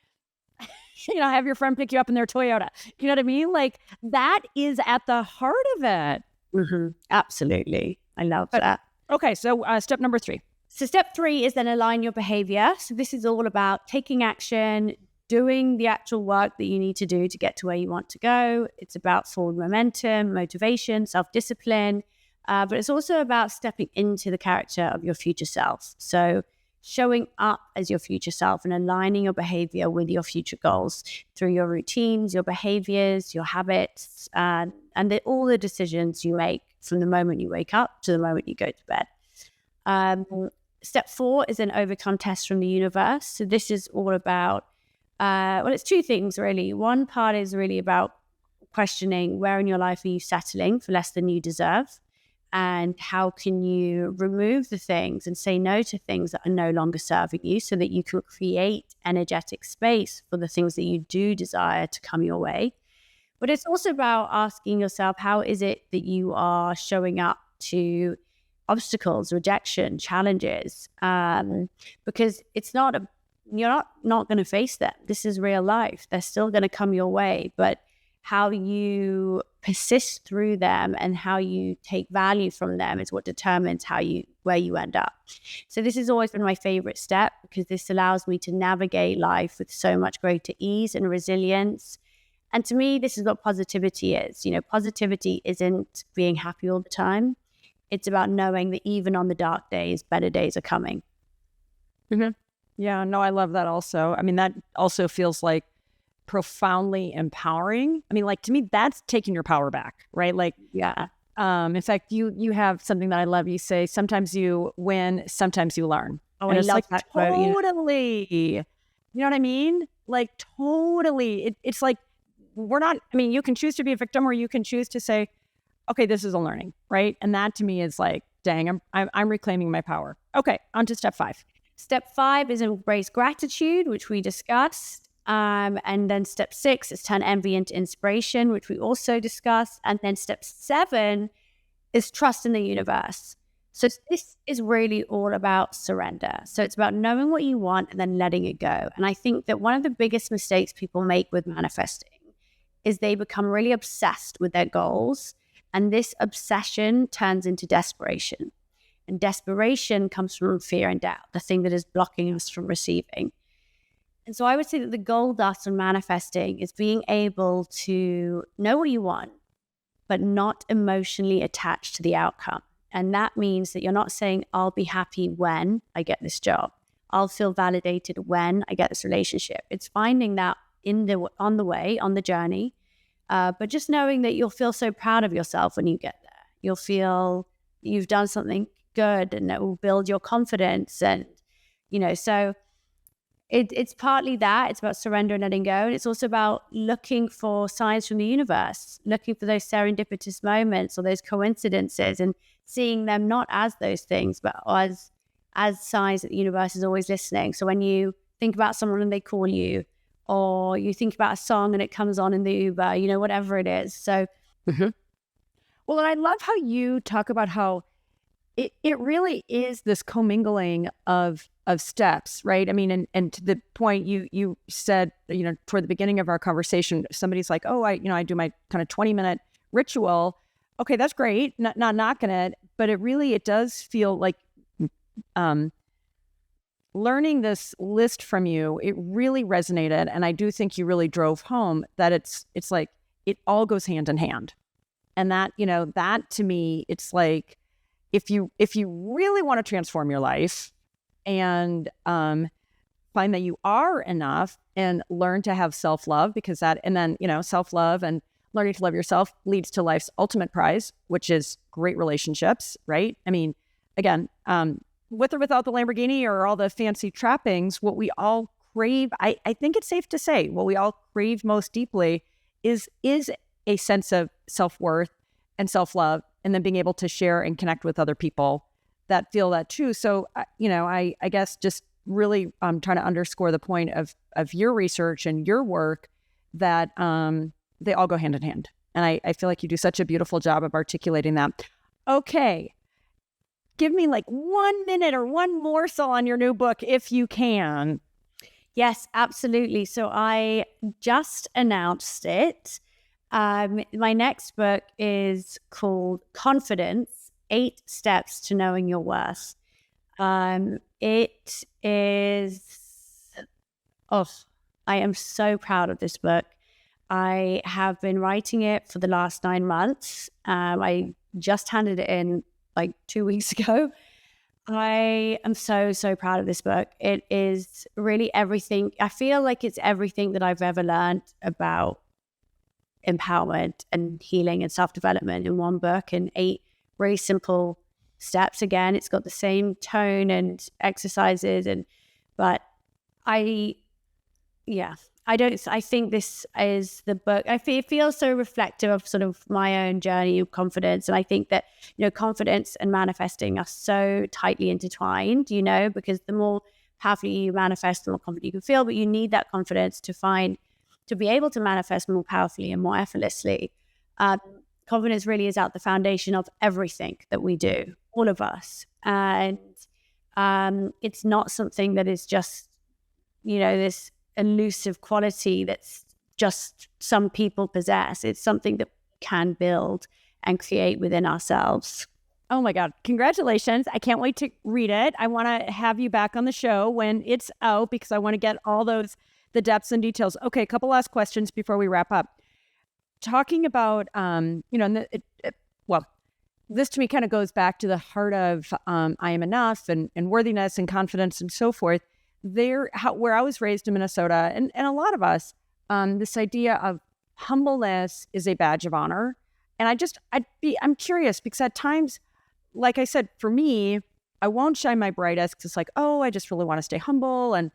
have your friend pick you up in their Toyota. You know what I mean? Like, that is at the heart of it. Mm-hmm. Absolutely. I love that. Okay, so step number 3. So step 3 is then align your behavior. So this is all about taking action, doing the actual work that you need to do to get to where you want to go. It's about forward momentum, motivation, self-discipline, but it's also about stepping into the character of your future self. So showing up as your future self and aligning your behavior with your future goals through your routines, your behaviors, your habits, and all the decisions you make from the moment you wake up to the moment you go to bed. Step 4 is an overcome test from the universe. So this is all about, it's 2 things really. One part is really about questioning where in your life are you settling for less than you deserve, and how can you remove the things and say no to things that are no longer serving you, so that you can create energetic space for the things that you do desire to come your way. But it's also about asking yourself, how is it that you are showing up to obstacles, rejection, challenges? Because it's not you're not going to face them. This is real life. They're still going to come your way, but how you persist through them and how you take value from them is what determines where you end up. So this has always been my favorite step, because this allows me to navigate life with so much greater ease and resilience. And to me, this is what positivity is. Positivity isn't being happy all the time. It's about knowing that even on the dark days, better days are coming. Mm-hmm. Yeah, no, I love that also. I mean, that also feels like profoundly empowering. I mean, like, to me, that's taking your power back, right? Like, yeah. In fact, you have something that I love. You say, sometimes you win, sometimes you learn. Oh, and I it's love like, that totally. quote. You know what I mean? Like, totally. It's like, you can choose to be a victim, or you can choose to say, okay, this is a learning, right? And that to me is like, dang, I'm reclaiming my power. Okay, on to step 5. Step 5 is embrace gratitude, which we discussed. And then step 6 is turn envy into inspiration, which we also discussed. And then step 7 is trust in the universe. So this is really all about surrender. So it's about knowing what you want and then letting it go. And I think that one of the biggest mistakes people make with manifesting is they become really obsessed with their goals. And this obsession turns into desperation. And desperation comes from fear and doubt, the thing that is blocking us from receiving. And so I would say that the goal dust on manifesting is being able to know what you want, but not emotionally attached to the outcome. And that means that you're not saying, I'll be happy when I get this job. I'll feel validated when I get this relationship. It's finding that on the journey, but just knowing that you'll feel so proud of yourself when you get there. You'll feel you've done something good, and it will build your confidence. And, so it's partly that. It's about surrender and letting go. And it's also about looking for signs from the universe, looking for those serendipitous moments or those coincidences, and seeing them not as those things, but as signs that the universe is always listening. So when you think about someone and they call you, or you think about a song and it comes on in the Uber, whatever it is. So, mm-hmm. Well, and I love how you talk about how it really is this commingling of steps, right? I mean, and to the point you said, toward the beginning of our conversation, somebody's like, oh, I do my kind of 20-minute ritual. Okay, that's great. Not knocking it, but it does feel like learning this list from you, it really resonated. And I do think you really drove home that it's like it all goes hand in hand. And that, that to me, it's like, if you really want to transform your life and find that you are enough and learn to have self-love, because that, and then, self-love and learning to love yourself leads to life's ultimate prize, which is great relationships, right? I mean, again, with or without the Lamborghini or all the fancy trappings, what we all crave, I think it's safe to say, what we all crave most deeply is a sense of self-worth and self-love, and then being able to share and connect with other people that feel that too. So, I guess just really trying to underscore the point of your research and your work that they all go hand in hand. And I feel like you do such a beautiful job of articulating that. Okay. Give me like 1 minute or one morsel on your new book, if you can. Yes, absolutely. So I just announced it. My next book is called Confidence, 8 Steps to Knowing Your Worth. It is, I am so proud of this book. I have been writing it for the last 9 months. I just handed it in like 2 weeks ago. I am so, so proud of this book. It is really everything. I feel like it's everything that I've ever learned about empowerment and healing and self-development in one book, in 8 really simple steps. Again, it's got the same tone and exercises, but I think this is the book. It feels so reflective of sort of my own journey of confidence. And I think that, confidence and manifesting are so tightly intertwined, because the more powerfully you manifest, the more confident you can feel, but you need that confidence to be able to manifest more powerfully and more effortlessly. Confidence really is at the foundation of everything that we do, all of us. And it's not something that is just, this elusive quality that's just some people possess. It's something that we can build and create within ourselves. Oh my God. Congratulations. I can't wait to read it. I want to have you back on the show when it's out because I want to get all the depths and details. Okay. A couple last questions before we wrap up. Talking about, this to me kind of goes back to the heart of I am enough and worthiness and confidence and so forth. Where I was raised in Minnesota, and a lot of us, this idea of humbleness is a badge of honor. And I'm curious because at times, like I said, for me, I won't shine my brightest because it's like, I just really want to stay humble. And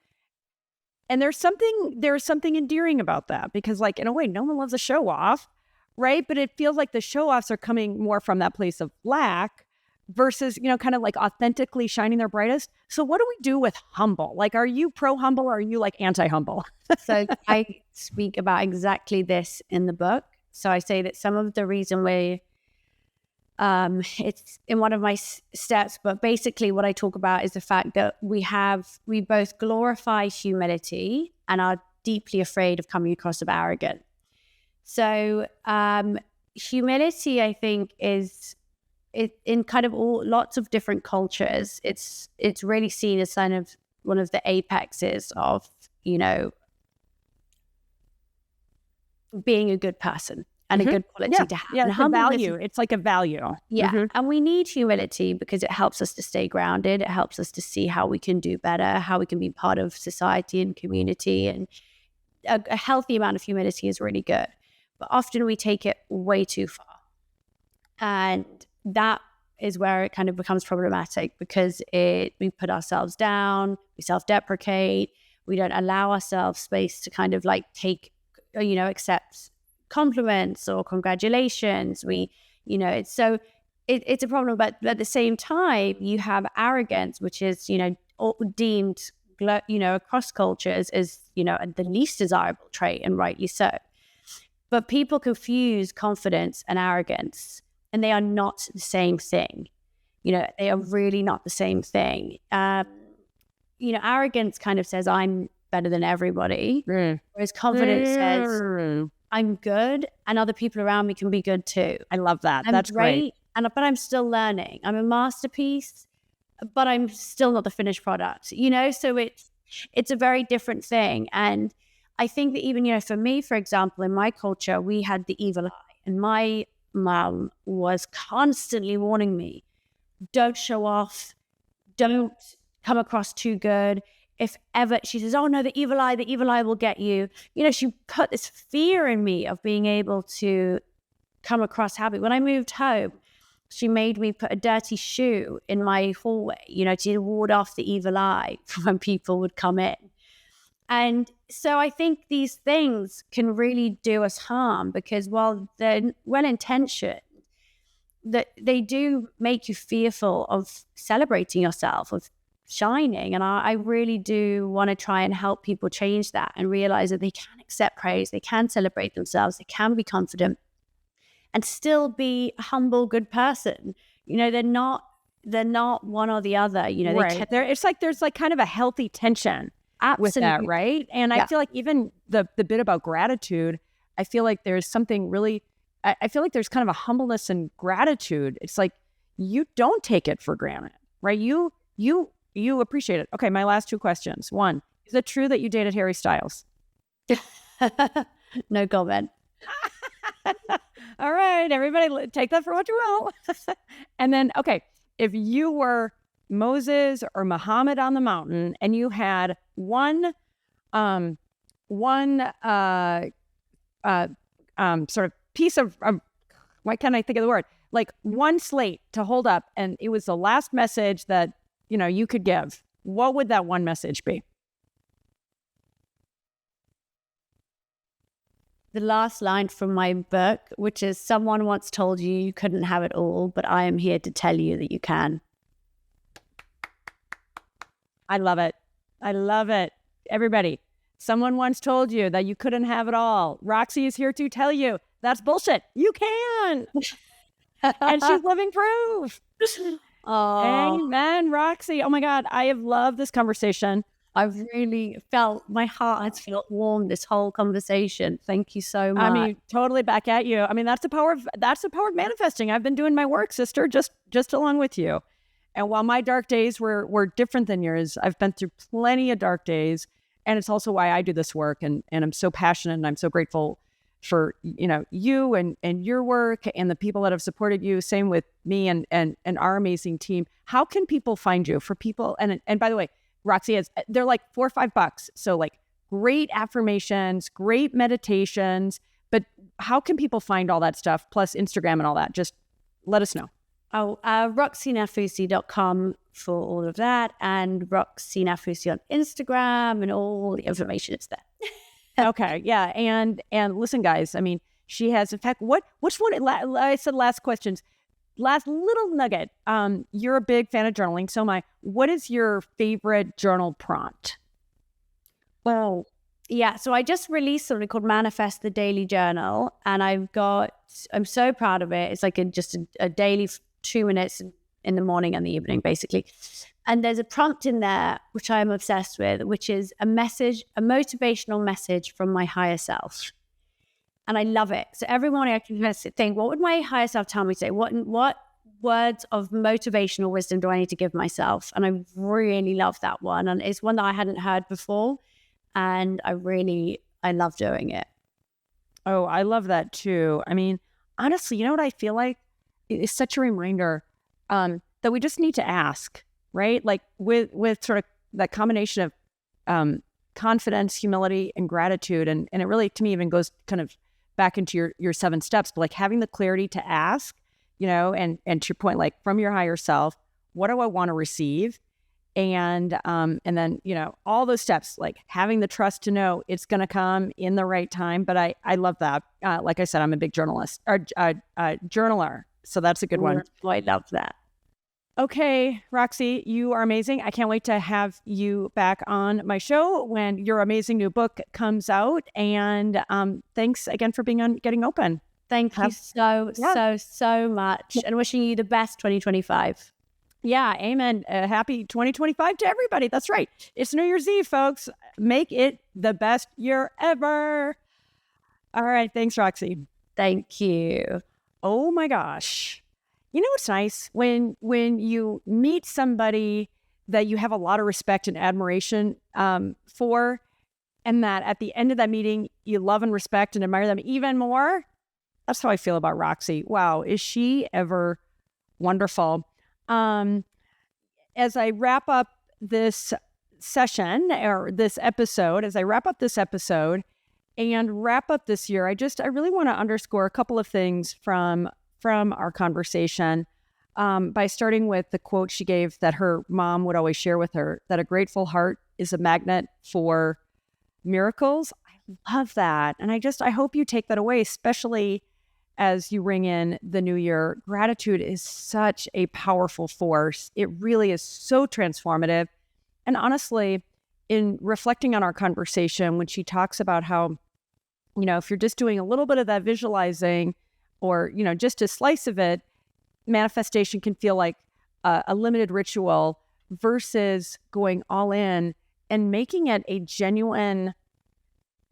there's something endearing about that because, like, in a way, no one loves a show off, right? But it feels like the show offs are coming more from that place of lack versus, kind of like authentically shining their brightest. So what do we do with humble? Like, are you pro humble or are you like anti-humble? So I speak about exactly this in the book. So I say that some of the reason it's in one of my steps, but basically what I talk about is the fact that we both glorify humility and are deeply afraid of coming across as arrogant. So humility, I think, is in kind of lots of different cultures. It's really seen as kind of one of the apexes of, being a good person and a good quality to have. Yeah, it's a value. It's like a value. Yeah. Mm-hmm. And we need humility because it helps us to stay grounded. It helps us to see how we can do better, how we can be part of society and community. And a healthy amount of humility is really good. But often we take it way too far. And that is where it kind of becomes problematic because we put ourselves down, we self-deprecate, we don't allow ourselves space to kind of like accept compliments or congratulations. It's a problem. But at the same time, you have arrogance, which is, deemed, across cultures as, the least desirable trait, and rightly so. But people confuse confidence and arrogance, and they are not the same thing. They are really not the same thing. Arrogance kind of says, I'm better than everybody. Whereas confidence says, I'm good and other people around me can be good too. I love that. That's great. But I'm still learning. I'm a masterpiece, but I'm still not the finished product, so it's a very different thing. And I think that even, for me, for example, in my culture, we had the evil eye, and my mom was constantly warning me, don't show off, don't come across too good. If ever, she says, oh no, the evil eye will get you. She put this fear in me of being able to come across happy. When I moved home, she made me put a dirty shoe in my hallway, to ward off the evil eye from when people would come in. And so I think these things can really do us harm, because while they're well-intentioned, that they do make you fearful of celebrating yourself, of shining. And I really do want to try and help people change that and realize that they can accept praise, they can celebrate themselves, they can be confident and still be a humble, good person. They're not one or the other. Right. It's like there's like kind of a healthy tension with that, right? And I feel like even the bit about gratitude, I feel like there's something really, I feel like there's kind of a humbleness and gratitude. It's like you don't take it for granted, right? You appreciate it. Okay, my last two questions. One, is it true that you dated Harry Styles? No comment. All right, everybody, take that for what you will. And then, okay, if you were Moses or Muhammad on the mountain and you had one sort of piece of why can't I think of the word? Like one slate to hold up, and it was the last message that you could give. What would that one message be? The last line from my book, which is, someone once told you you couldn't have it all, but I am here to tell you that you can. I love it. I love it. Everybody, someone once told you that you couldn't have it all. Roxy is here to tell you that's bullshit. You can. And she's living proof. Oh. Amen, Roxy. Oh my God, I have loved this conversation. I've really felt, my heart has felt warm this whole conversation. Thank you so much. I mean, totally back at you. I mean, that's the power of manifesting. I've been doing my work, sister, just along with you. And while my dark days were different than yours, I've been through plenty of dark days. And it's also why I do this work. And I'm so passionate, and I'm so grateful for, you and your work and the people that have supported you. Same with me and our amazing team. How can people find you? For people, and by the way, Roxy they're like $4 or $5. So like great affirmations, great meditations, but how can people find all that stuff, plus Instagram and all that? Just let us know. RoxieNafousi.com for all of that, and Roxie Nafousi on Instagram, and all the information is there. Okay. Yeah. And listen, guys, I mean, she has, in fact, which one, I said last questions, last little nugget. You're a big fan of journaling. So what is your favorite journal prompt? Well, yeah. So I just released something called Manifest the Daily Journal, and I'm so proud of it. It's like just a daily 2 minutes in the morning and the evening, basically. And there's a prompt in there, which I'm obsessed with, which is a motivational message from my higher self. And I love it. So every morning I can just think, what would my higher self tell me today? What words of motivational wisdom do I need to give myself? And I really love that one. And it's one that I hadn't heard before. And I love doing it. Oh, I love that too. I mean, honestly, you know what I feel like? It's such a reminder that we just need to ask, right? Like with sort of that combination of confidence, humility, and gratitude. And it really, to me, even goes kind of back into your 7 steps, but like having the clarity to ask, and to your point, like from your higher self, what do I want to receive? And then, all those steps, like having the trust to know it's going to come in the right time. But I love that. Like I said, I'm a big journalist or journaler. So that's a good one. I love that. Okay, Roxy, you are amazing. I can't wait to have you back on my show when your amazing new book comes out. And thanks again for being on Getting Open. Thank you so much. And wishing you the best 2025. Yeah, amen. Happy 2025 to everybody. That's right. It's New Year's Eve, folks. Make it the best year ever. All right. Thanks, Roxy. Thank you. Oh my gosh. You know what's nice? When you meet somebody that you have a lot of respect and admiration for, and that at the end of that meeting, you love and respect and admire them even more. That's how I feel about Roxy. Wow. Is she ever wonderful? As I wrap up this session or this episode, and wrap up this year, I really want to underscore a couple of things from our conversation, by starting with the quote she gave that her mom would always share with her, that a grateful heart is a magnet for miracles. I love that. And I hope you take that away, especially as you ring in the new year. Gratitude is such a powerful force. It really is so transformative. And honestly, in reflecting on our conversation, when she talks about how, if you're just doing a little bit of that visualizing or, just a slice of it, manifestation can feel like a limited ritual versus going all in and making it a genuine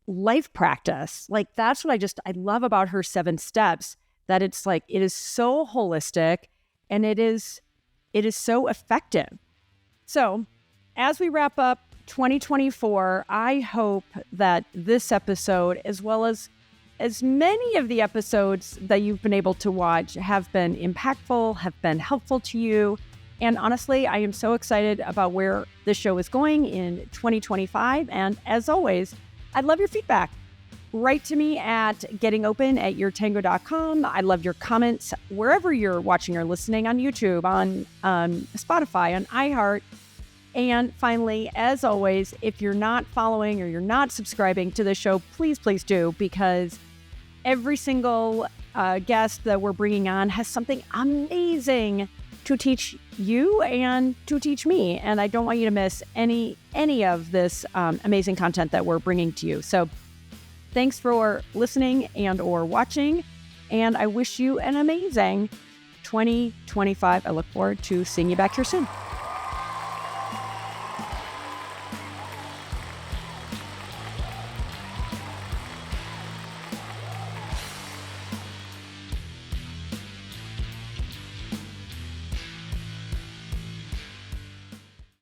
life practice. Like, that's what I love about her 7 steps, that it's like, it is so holistic and it is so effective. So as we wrap up 2024, I hope that this episode, as well as many of the episodes that you've been able to watch, have been impactful, have been helpful to you. And honestly, I am so excited about where this show is going in 2025. And as always, I'd love your feedback. Write to me at gettingopen@yourtango.com. I love your comments wherever you're watching or listening, on YouTube, on Spotify, on iHeart. And finally, as always, if you're not following or you're not subscribing to the show, please do, because every single guest that we're bringing on has something amazing to teach you and to teach me. And I don't want you to miss any of this amazing content that we're bringing to you. So thanks for listening and or watching. And I wish you an amazing 2025. I look forward to seeing you back here soon.